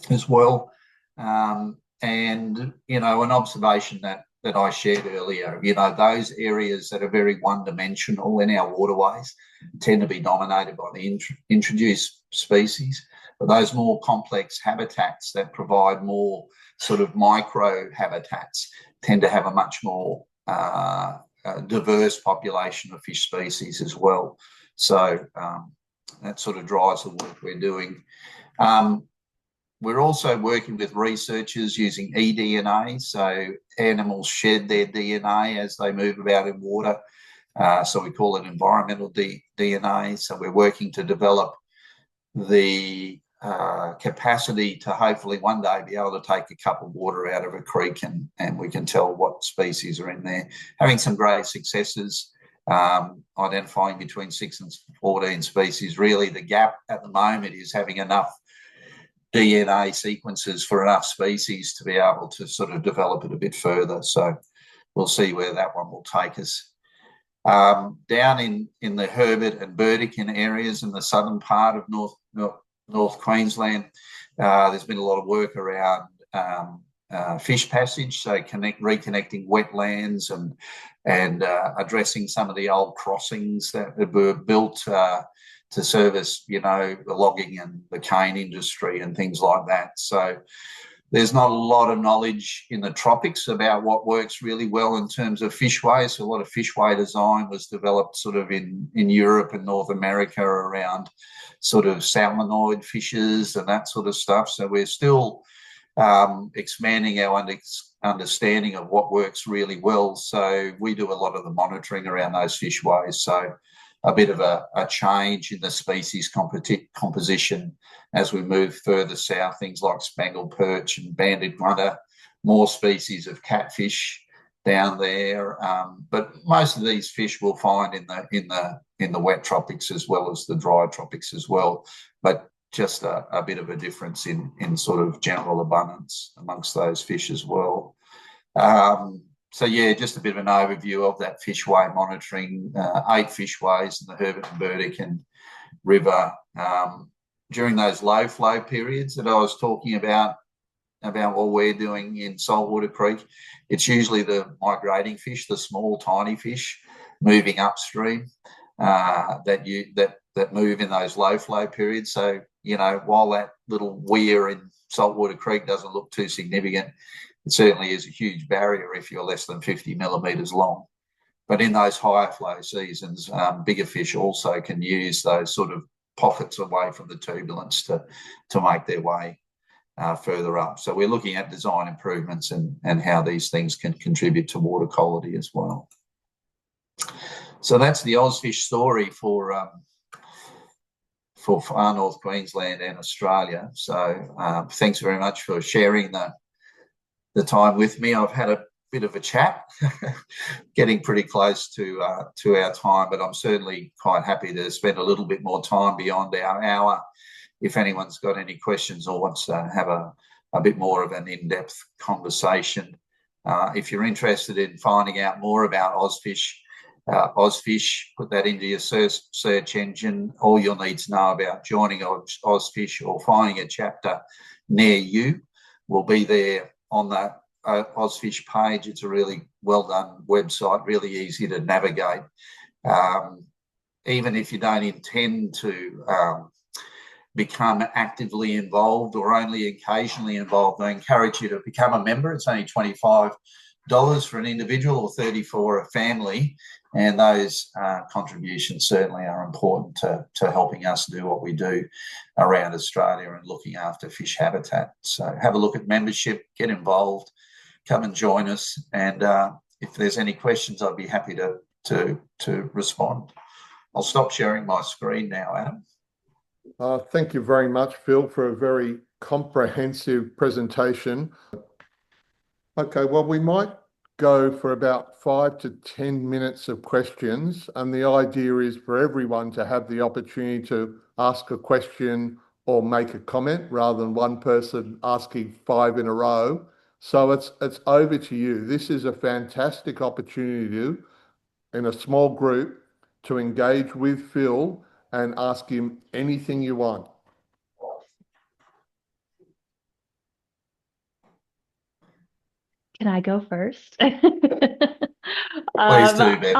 as well. And, you know, an observation that I shared earlier, you know, those areas that are very one-dimensional in our waterways tend to be dominated by the introduced species. But those more complex habitats that provide more sort of micro habitats tend to have a much more diverse population of fish species as well. So that sort of drives the work we're doing. We're also working with researchers using eDNA. So animals shed their DNA as they move about in water. So we call it environmental DNA. So we're working to develop the capacity to hopefully one day be able to take a cup of water out of a creek and we can tell what species are in there. Having some great successes, identifying between 6 and 14 species. Really, the gap at the moment is having enough DNA sequences for enough species to be able to sort of develop it a bit further. So we'll see where that one will take us. Down in the Herbert and Burdekin areas in the southern part of North Queensland, there's been a lot of work around fish passage, so reconnecting wetlands and addressing some of the old crossings that were built to service, you know, the logging and the cane industry and things like that. So there's not a lot of knowledge in the tropics about what works really well in terms of fishways. So a lot of fishway design was developed sort of in Europe and North America around sort of salmonoid fishes and that sort of stuff. So we're still expanding our understanding of what works really well. So we do a lot of the monitoring around those fishways. So a bit of a change in the species composition as we move further south, things like spangled perch and banded grunter, more species of catfish down there. But most of these fish we'll find in the wet tropics as well as the dry tropics as well. But just a bit of a difference in sort of general abundance amongst those fish as well. So, yeah, just a bit of an overview of that fishway monitoring, 8 fishways in the Herbert and Burdekin River. During those low flow periods that I was talking about what we're doing in Saltwater Creek, it's usually the migrating fish, the small, tiny fish moving upstream that move in those low flow periods. So, you know, while that little weir in Saltwater Creek doesn't look too significant, it certainly is a huge barrier if you're less than 50 millimetres long. But in those higher flow seasons, bigger fish also can use those sort of pockets away from the turbulence to make their way further up. So we're looking at design improvements and how these things can contribute to water quality as well. So that's the OzFish story for far north Queensland and Australia. So thanks very much for sharing the time with me. I've had a bit of a chat, getting pretty close to our time, but I'm certainly quite happy to spend a little bit more time beyond our hour if anyone's got any questions or wants to have a bit more of an in-depth conversation. If you're interested in finding out more about OzFish, put that into your search engine. All you'll need to know about joining OzFish or finding a chapter near you will be there on the OzFish page. It's a really well done website, really easy to navigate. Even if you don't intend to become actively involved or only occasionally involved, I encourage you to become a member. It's only $25 for an individual or $30 for a family, and those contributions certainly are important to helping us do what we do around Australia and looking after fish habitat. So have a look at membership, get involved, come and join us, and if there's any questions, I'd be happy to respond. I'll stop sharing my screen now, Adam. Thank you very much, Phil, for a very comprehensive presentation. Okay, well, we might go for about 5 to 10 minutes of questions, and the idea is for everyone to have the opportunity to ask a question or make a comment rather than one person asking 5 in a row. So it's over to you. This is a fantastic opportunity in a small group to engage with Phil and ask him anything you want. Can I go first? Please do, Beth.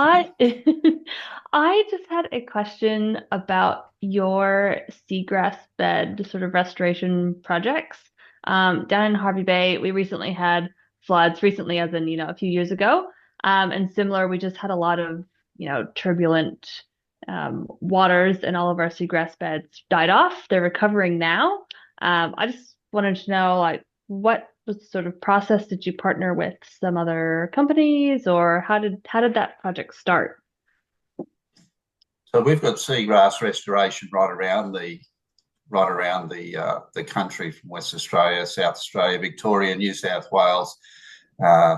I just had a question about your seagrass bed sort of restoration projects. Down in Harvey Bay, we recently had floods, recently as in, a few years ago. And similar, we just had a lot of, turbulent waters, and all of our seagrass beds died off. They're recovering now. I just wanted to know, like, what sort of process did you partner with some other companies, or how did that project start? So we've got seagrass restoration right around the country, from West Australia, South Australia, Victoria, New South Wales,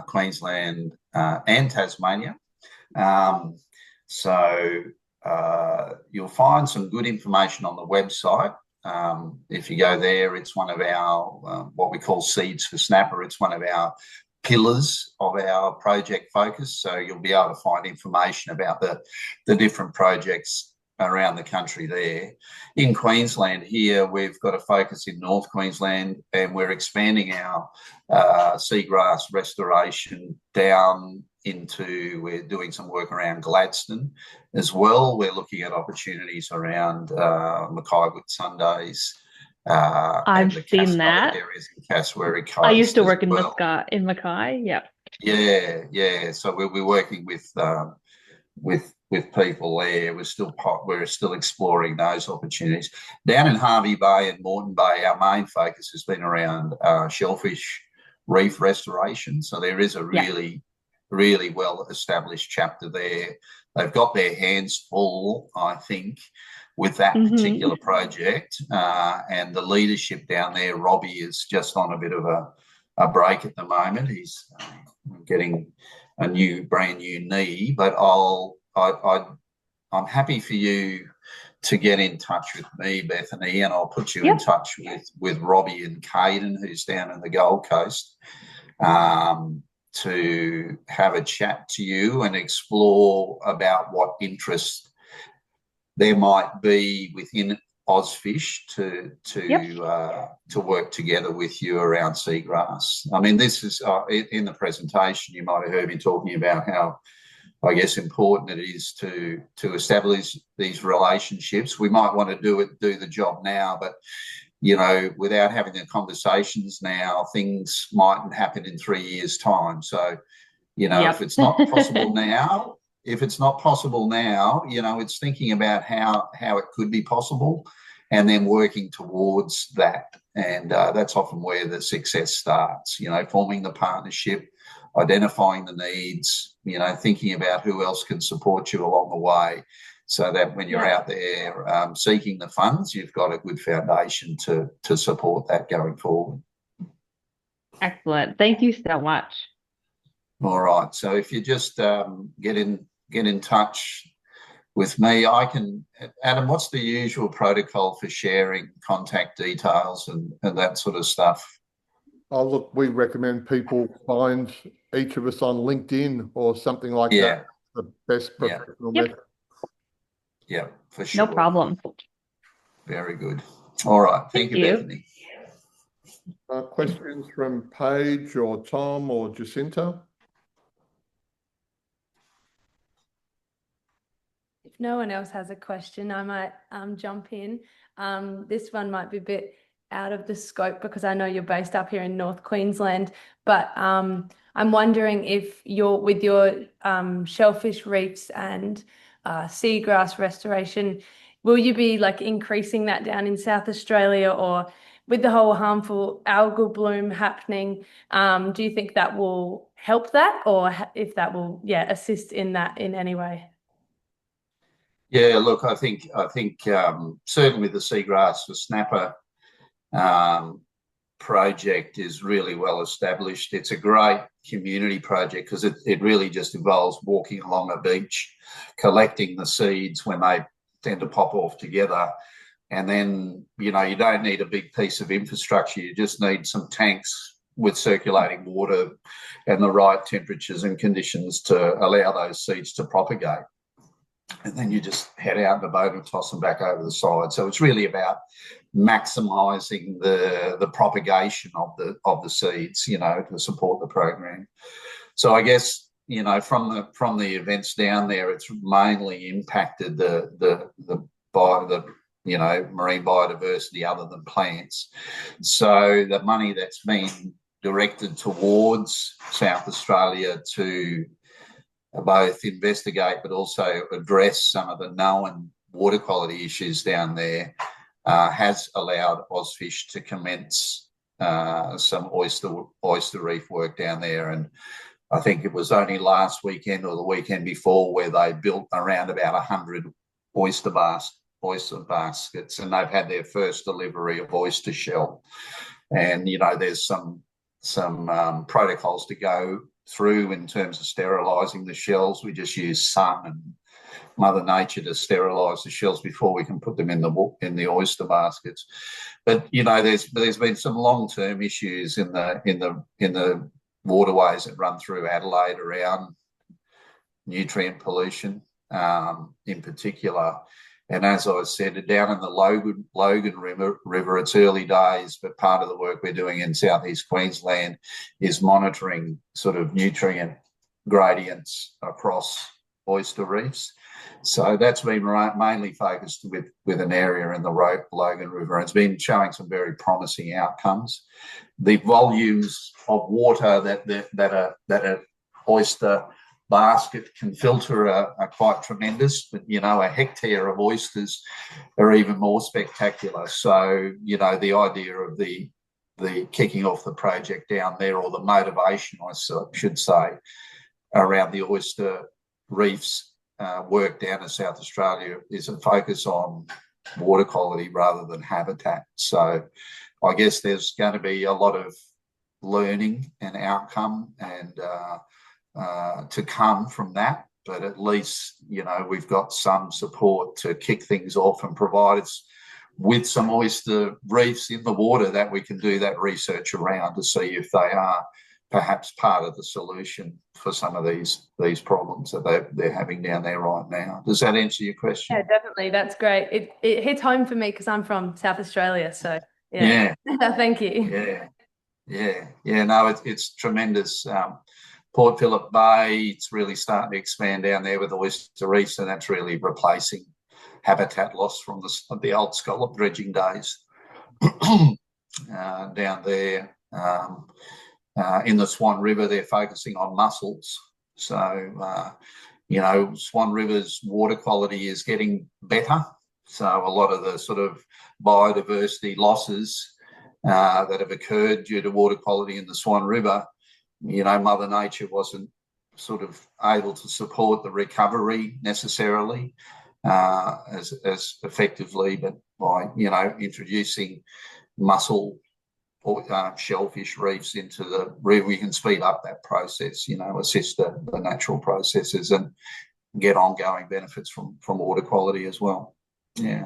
Queensland, and Tasmania. So you'll find some good information on the website. If you go there, it's one of our what we call Seeds for Snapper. It's one of our pillars of our project focus. So you'll be able to find information about the different projects around the country there. In Queensland here, we've got a focus in North Queensland, and we're expanding our seagrass restoration down into, we're doing some work around Gladstone as well. We're looking at opportunities around Mackay Whitsundays. I've seen that. Areas in Cassowary Coast. I used to work in Mackay. Yeah. Yeah. So we'll be working with people there. We're still exploring those opportunities. Down in Harvey Bay and Moreton Bay, our main focus has been around shellfish reef restoration. So there is a really well-established chapter there. They've got their hands full, I think, with that particular project. And the leadership down there, Robbie, is just on a bit of a break at the moment. He's getting a brand new knee, but I'm happy for you to get in touch with me, Bethany, and I'll put you in touch with Robbie and Caden, who's down in the Gold Coast, to have a chat to you and explore about what interest there might be within OzFish to work together with you around seagrass. I mean, this is in the presentation, you might have heard me talking about how, I guess, important it is to establish these relationships. We might want to do the job now, but without having the conversations now, things mightn't happen in 3 years' time. So, if it's not possible now, it's thinking about how it could be possible, and then working towards that. And that's often where the success starts. Forming the partnership, identifying the needs, thinking about who else can support you along the way, so that when you're out there seeking the funds, you've got a good foundation to support that going forward. Excellent. Thank you so much. All right. So if you just get in touch with me, Adam, what's the usual protocol for sharing contact details and that sort of stuff? Oh, look, we recommend people find each of us on LinkedIn or something like that. The best professional method. Yeah, for sure. No problem. Very good. All right. Thank you, Bethany. Questions from Paige or Tom or Jacinta? If no one else has a question, I might jump in. This one might be a bit out of the scope because I know you're based up here in North Queensland, but I'm wondering if with your shellfish reefs and seagrass restoration, will you be like increasing that down in South Australia, or with the whole harmful algal bloom happening, do you think that will help that, or if that will, assist in that in any way? Yeah, look, I think certainly the seagrass for snapper project is really well established. It's a great community project because it really just involves walking along a beach, collecting the seeds when they tend to pop off together. And then, you don't need a big piece of infrastructure. You just need some tanks with circulating water and the right temperatures and conditions to allow those seeds to propagate. And then you just head out in the boat and toss them back over the side. So it's really about maximising the propagation of the seeds, to support the program. So I guess, from the events down there, it's mainly impacted the marine biodiversity other than plants. So the money that's been directed towards South Australia to both investigate but also address some of the known water quality issues down there has allowed OzFish to commence some oyster reef work down there. And I think it was only last weekend or the weekend before where they built around about 100 oyster baskets, and they've had their first delivery of oyster shell. And, there's some protocols to go through in terms of sterilising the shells. We just use sun and Mother Nature to sterilise the shells before we can put them in the oyster baskets. But there's been some long-term issues in the waterways that run through Adelaide around nutrient pollution, in particular. And as I said, down in the Logan River, it's early days, but part of the work we're doing in southeast Queensland is monitoring sort of nutrient gradients across oyster reefs. So that's been mainly focused with an area in the Logan River. It's been showing some very promising outcomes. The volumes of water that an oyster basket can filter are quite tremendous, but a hectare of oysters are even more spectacular. So the idea of the kicking off the project down there, or the motivation, I should say, around the oyster reefs work down in South Australia is a focus on water quality rather than habitat. So I guess there's going to be a lot of learning and outcome and to come from that, but at least we've got some support to kick things off and provide us with some oyster reefs in the water that we can do that research around to see if they are perhaps part of the solution for some of these problems that they're having down there right now. Does that answer your question? Yeah, definitely. That's great. It hits home for me because I'm from South Australia. So yeah. Thank you. Yeah. No, it's tremendous. Port Phillip Bay, it's really starting to expand down there with the oyster reefs, and that's really replacing habitat loss from the old scallop dredging days down there. In the Swan River, they're focusing on mussels. So, Swan River's water quality is getting better. So a lot of the sort of biodiversity losses that have occurred due to water quality in the Swan River, Mother Nature wasn't sort of able to support the recovery necessarily as effectively, but by, introducing mussel or shellfish reefs into the river, we can speed up that process, assist the natural processes and get ongoing benefits from water quality as well. Yeah.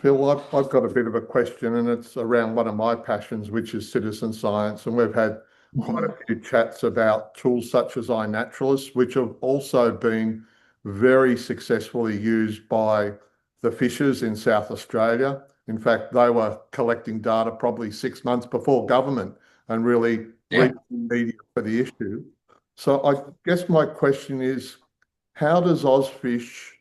Phil, I've got a bit of a question, and it's around one of my passions, which is citizen science. And we've had quite a few chats about tools such as iNaturalist, which have also been very successfully used by the fishers in South Australia. In fact, they were collecting data probably 6 months before government and really reaching the media for the issue. So I guess my question is, how does OzFish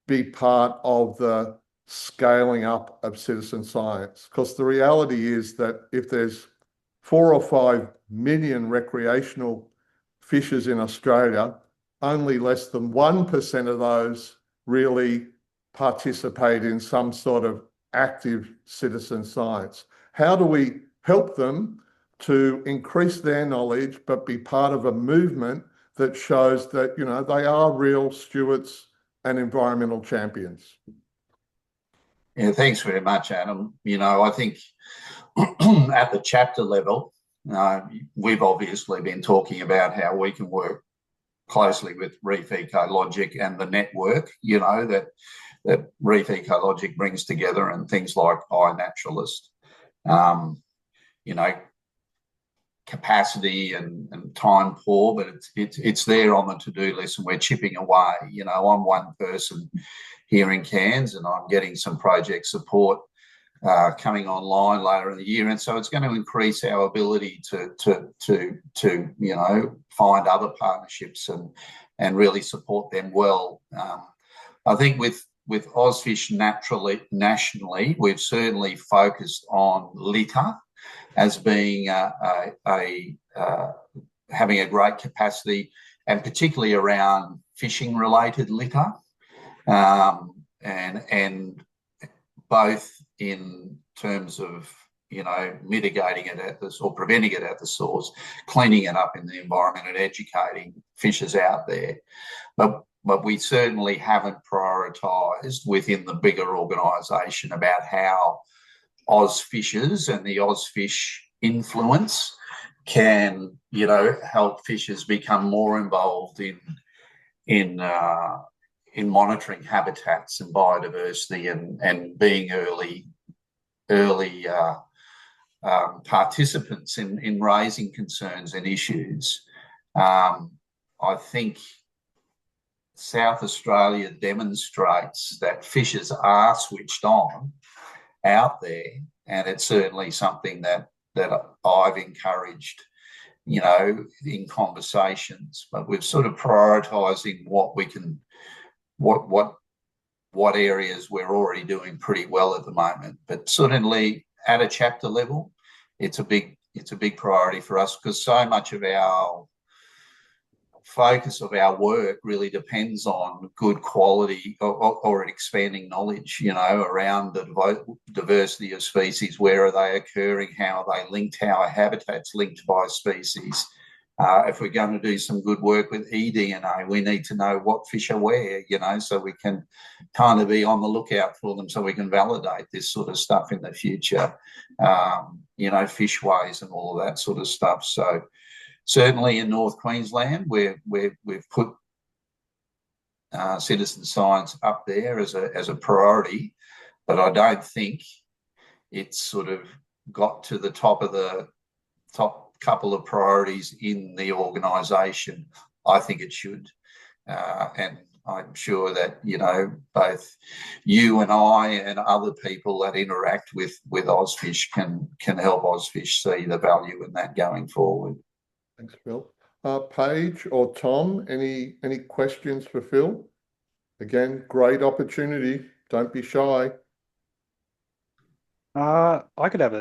be part of the scaling up of citizen science? Because the reality is that if there's 4 or 5 million recreational fishers in Australia, only less than 1% of those really participate in some sort of active citizen science. How do we help them to increase their knowledge but be part of a movement that shows that, you know, they are real stewards and environmental champions? Yeah, thanks very much, Adam. You know, I think at the chapter level, we've obviously been talking about how we can work closely with Reef Ecologic and the network, you know, that Reef Ecologic brings together, and things like iNaturalist. You know, capacity and time poor, but it's there on the to-do list, and we're chipping away. You know, I'm one person here in Cairns, and I'm getting some project support coming online later in the year, and so it's going to increase our ability to you know, find other partnerships and really support them well. I think with OzFish nationally, we've certainly focused on litter as being having a great capacity, and particularly around fishing related litter, and both in terms of, you know, mitigating it at the, or preventing it at the source, cleaning it up in the environment, and educating fishers out there. But we certainly haven't prioritised within the bigger organisation about how OzFishers and the OzFish influence can, you know, help fishers become more involved in monitoring habitats and biodiversity, and being early participants in raising concerns and issues. I think South Australia demonstrates that fishers are switched on out there, and it's certainly something that I've encouraged, you know, in conversations. But we're sort of prioritising what we can, what areas we're already doing pretty well at the moment. But certainly at a chapter level, it's a big priority for us, because so much of our focus of our work really depends on good quality or expanding knowledge, you know, around the diversity of species. Where are they occurring? How are they linked? How are habitats linked by species? If we're going to do some good work with eDNA, we need to know what fish are where, you know, so we can kind of be on the lookout for them, so we can validate this sort of stuff in the future, you know, fishways and all of that sort of stuff. So certainly in North Queensland, we've put citizen science up there as a priority, but I don't think it's sort of got to the top couple of priorities in the organisation. I think it should, and I'm sure that, you know, both you and I and other people that interact with OzFish can help OzFish see the value in that going forward. Thanks, Phil. Paige or Tom, any questions for Phil? Again, great opportunity. Don't be shy. I could have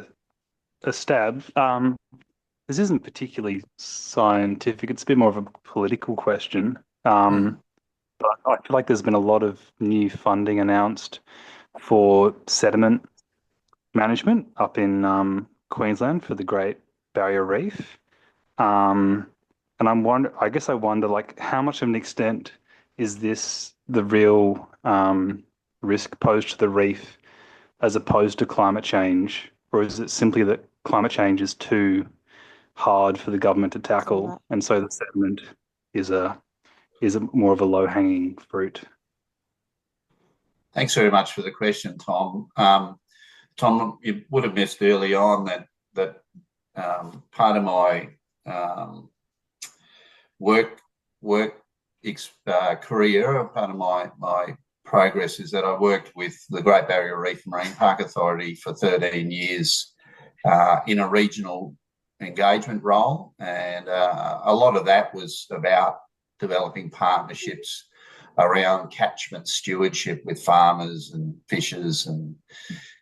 a stab. This isn't particularly scientific. It's a bit more of a political question. But I feel like there's been a lot of new funding announced for sediment management up in Queensland for the Great Barrier Reef. And I wonder, like, how much of an extent is this the real risk posed to the reef as opposed to climate change, or is it simply that climate change is too hard for the government to tackle, and so the sediment is a more of a low-hanging fruit? Thanks very much for the question, Tom. Tom, you would have missed early on that part of my work career, part of my progress is that I worked with the Great Barrier Reef Marine Park Authority for 13 years in a regional engagement role, and a lot of that was about developing partnerships around catchment stewardship with farmers and fishers and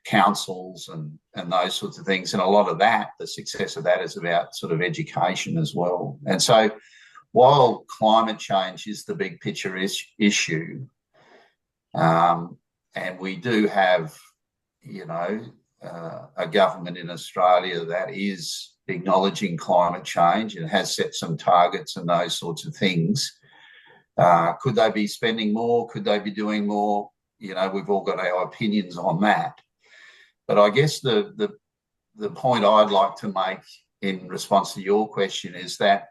councils and those sorts of things. And a lot of that, the success of that, is about sort of education as well. And so while climate change is the big picture issue, and we do have, a government in Australia that is acknowledging climate change and has set some targets and those sorts of things. Could they be spending more? Could they be doing more? We've all got our opinions on that. But I guess the point I'd like to make in response to your question is that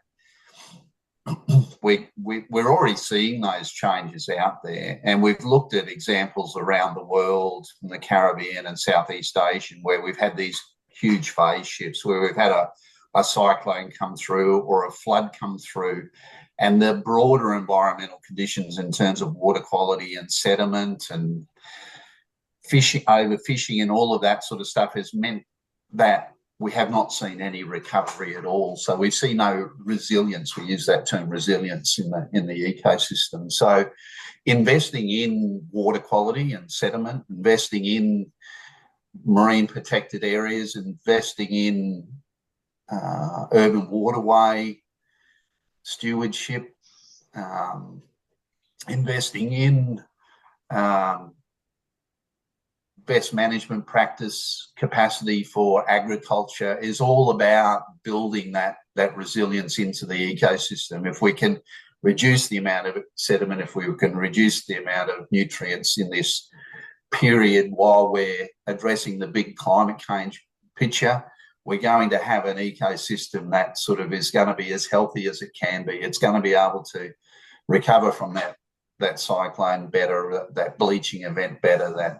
we're already seeing those changes out there, and we've looked at examples around the world, in the Caribbean and Southeast Asia, where we've had these huge phase shifts, where we've had a cyclone come through or a flood come through, and the broader environmental conditions in terms of water quality and sediment and fishing, overfishing and all of that sort of stuff has meant that we have not seen any recovery at all. So we see no resilience. We use that term resilience in the ecosystem. So investing in water quality and sediment, investing in marine protected areas, investing in urban waterway stewardship, investing in best management practice capacity for agriculture is all about building that resilience into the ecosystem. If we can reduce the amount of sediment, if we can reduce the amount of nutrients in this period while we're addressing the big climate change picture, we're going to have an ecosystem that sort of is going to be as healthy as it can be. It's going to be able to recover from that cyclone better, that bleaching event better,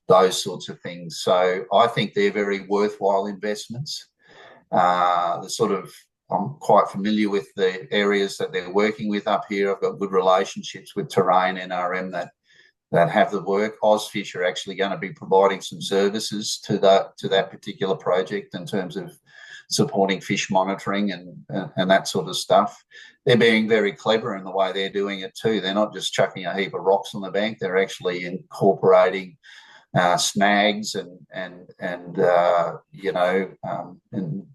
those sorts of things. So I think they're very worthwhile investments. I'm quite familiar with the areas that they're working with up here. I've got good relationships with Terrain NRM that have the work. OzFish are actually going to be providing some services to that particular project in terms of supporting fish monitoring and that sort of stuff. They're being very clever in the way they're doing it too. They're not just chucking a heap of rocks on the bank. They're actually incorporating snags and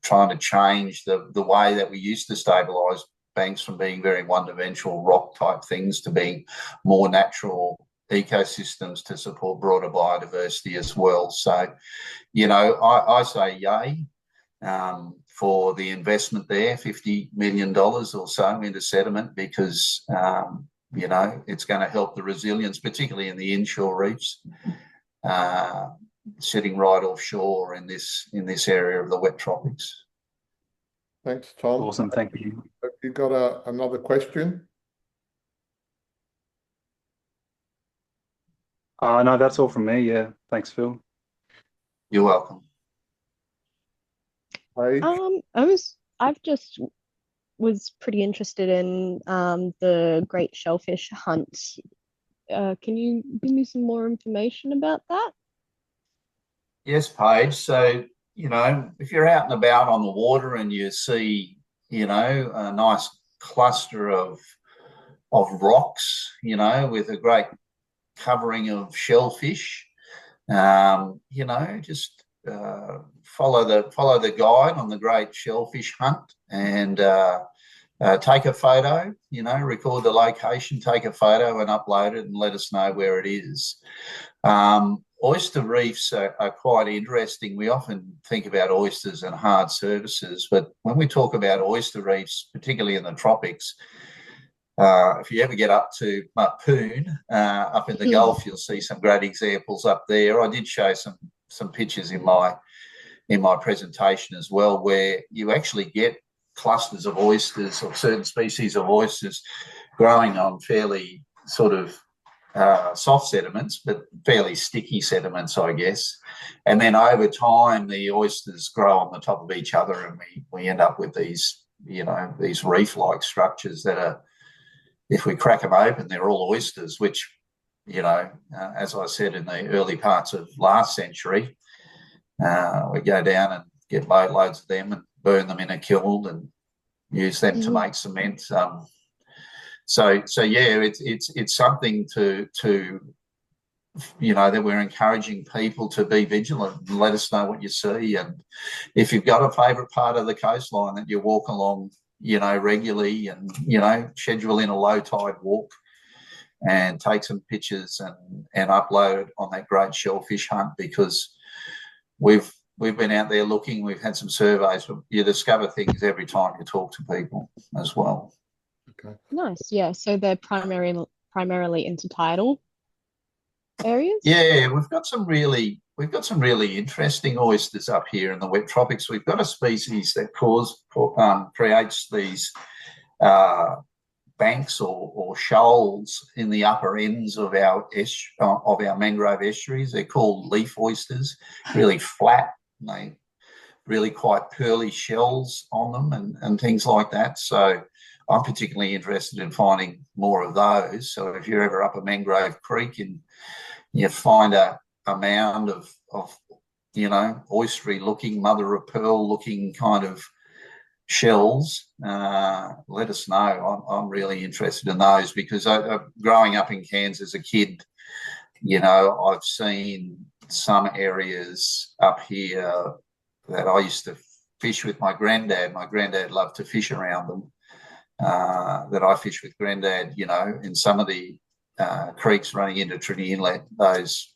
trying to change the way that we used to stabilise banks from being very one-dimensional rock type things to being more natural ecosystems to support broader biodiversity as well. So, I say yay for the investment there, $50 million or so into sediment, because, it's going to help the resilience, particularly in the inshore reefs, sitting right offshore in this area of the wet tropics. Thanks, Tom. Awesome, thank you. Have you got another question? No, that's all from me. Yeah, thanks, Phil. You're welcome. Paige? I've just was pretty interested in the great shellfish hunt. Can you give me some more information about that? Yes, Paige. So, if you're out and about on the water and you see, a nice cluster of rocks, with a great covering of shellfish, just follow the guide on the great shellfish hunt and take a photo, record the location, take a photo and upload it and let us know where it is. Oyster reefs are quite interesting. We often think about oysters and hard surfaces, but when we talk about oyster reefs, particularly in the tropics, if you ever get up to Mapoon, up in the Gulf, you'll see some great examples up there. I did show some pictures in my presentation as well, where you actually get clusters of oysters or certain species of oysters growing on fairly sort of soft sediments, but fairly sticky sediments, I guess. And then over time, the oysters grow on the top of each other, and we end up with these reef-like structures that are, if we crack them open, they're all oysters, which as I said, in the early parts of last century, we go down and get boatloads of them and burn them in a kiln and use them to make cement. So yeah, it's something to that we're encouraging people to be vigilant and let us know what you see. And if you've got a favourite part of the coastline that you walk along, regularly, and schedule in a low tide walk and take some pictures and upload on that great shellfish hunt, because we've been out there looking. We've had some surveys. You discover things every time you talk to people as well. Okay. Nice. Yeah. So they're primarily intertidal areas? Yeah, we've got some really interesting oysters up here in the wet tropics. We've got a species that creates these banks or shoals in the upper ends of our mangrove estuaries. They're called leaf oysters, really flat, and they really quite pearly shells on them and things like that. So I'm particularly interested in finding more of those. So if you're ever up a mangrove creek and you find a mound of oystery looking, mother of pearl looking kind of shells, let us know. I'm really interested in those, because growing up in Cairns as a kid, I've seen some areas up here that I used to fish with my granddad. My granddad loved to fish around them, that I fished with granddad, in some of the creeks running into Trinity Inlet. Those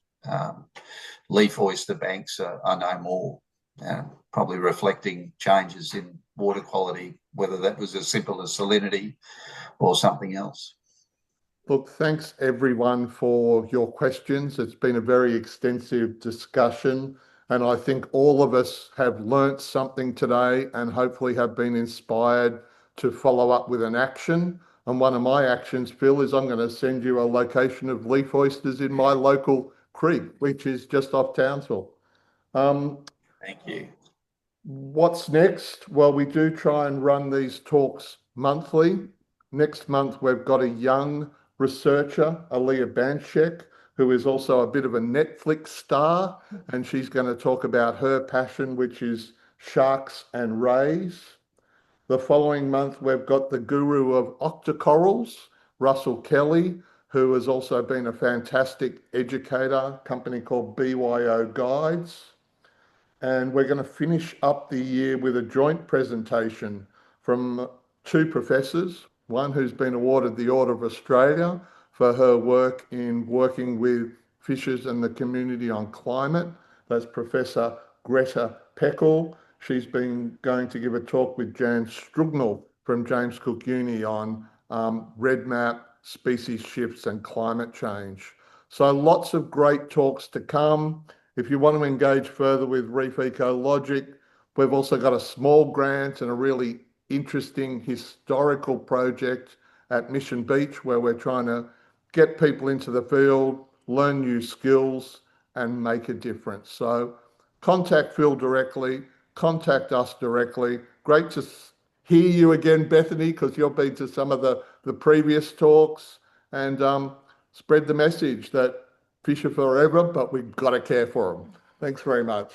leaf oyster banks are no more, probably reflecting changes in water quality, whether that was as simple as salinity or something else. Look, thanks everyone for your questions. It's been a very extensive discussion, and I think all of us have learnt something today and hopefully have been inspired to follow up with an action. And one of my actions, Phil, is I'm going to send you a location of leaf oysters in my local creek, which is just off Townsville. Thank you. What's next? Well, we do try and run these talks monthly. Next month, we've got a young researcher, Aliyah Banshek, who is also a bit of a Netflix star, and she's going to talk about her passion, which is sharks and rays. The following month, we've got the guru of octocorals, Russell Kelly, who has also been a fantastic educator, company called BYO Guides. And we're going to finish up the year with a joint presentation from two professors, one who's been awarded the Order of Australia for her work in working with fishers and the community on climate. That's Professor Greta Peckel. She's been going to give a talk with Jan Strugnell from James Cook Uni on red map, species shifts and climate change. So lots of great talks to come. If you want to engage further with Reef Ecologic, we've also got a small grant and a really interesting historical project at Mission Beach, where we're trying to get people into the field, learn new skills and make a difference. So contact Phil directly, contact us directly. Great to hear you again, Bethany, because you've been to some of the previous talks, and spread the message that fish are forever, but we've got to care for them. Thanks very much.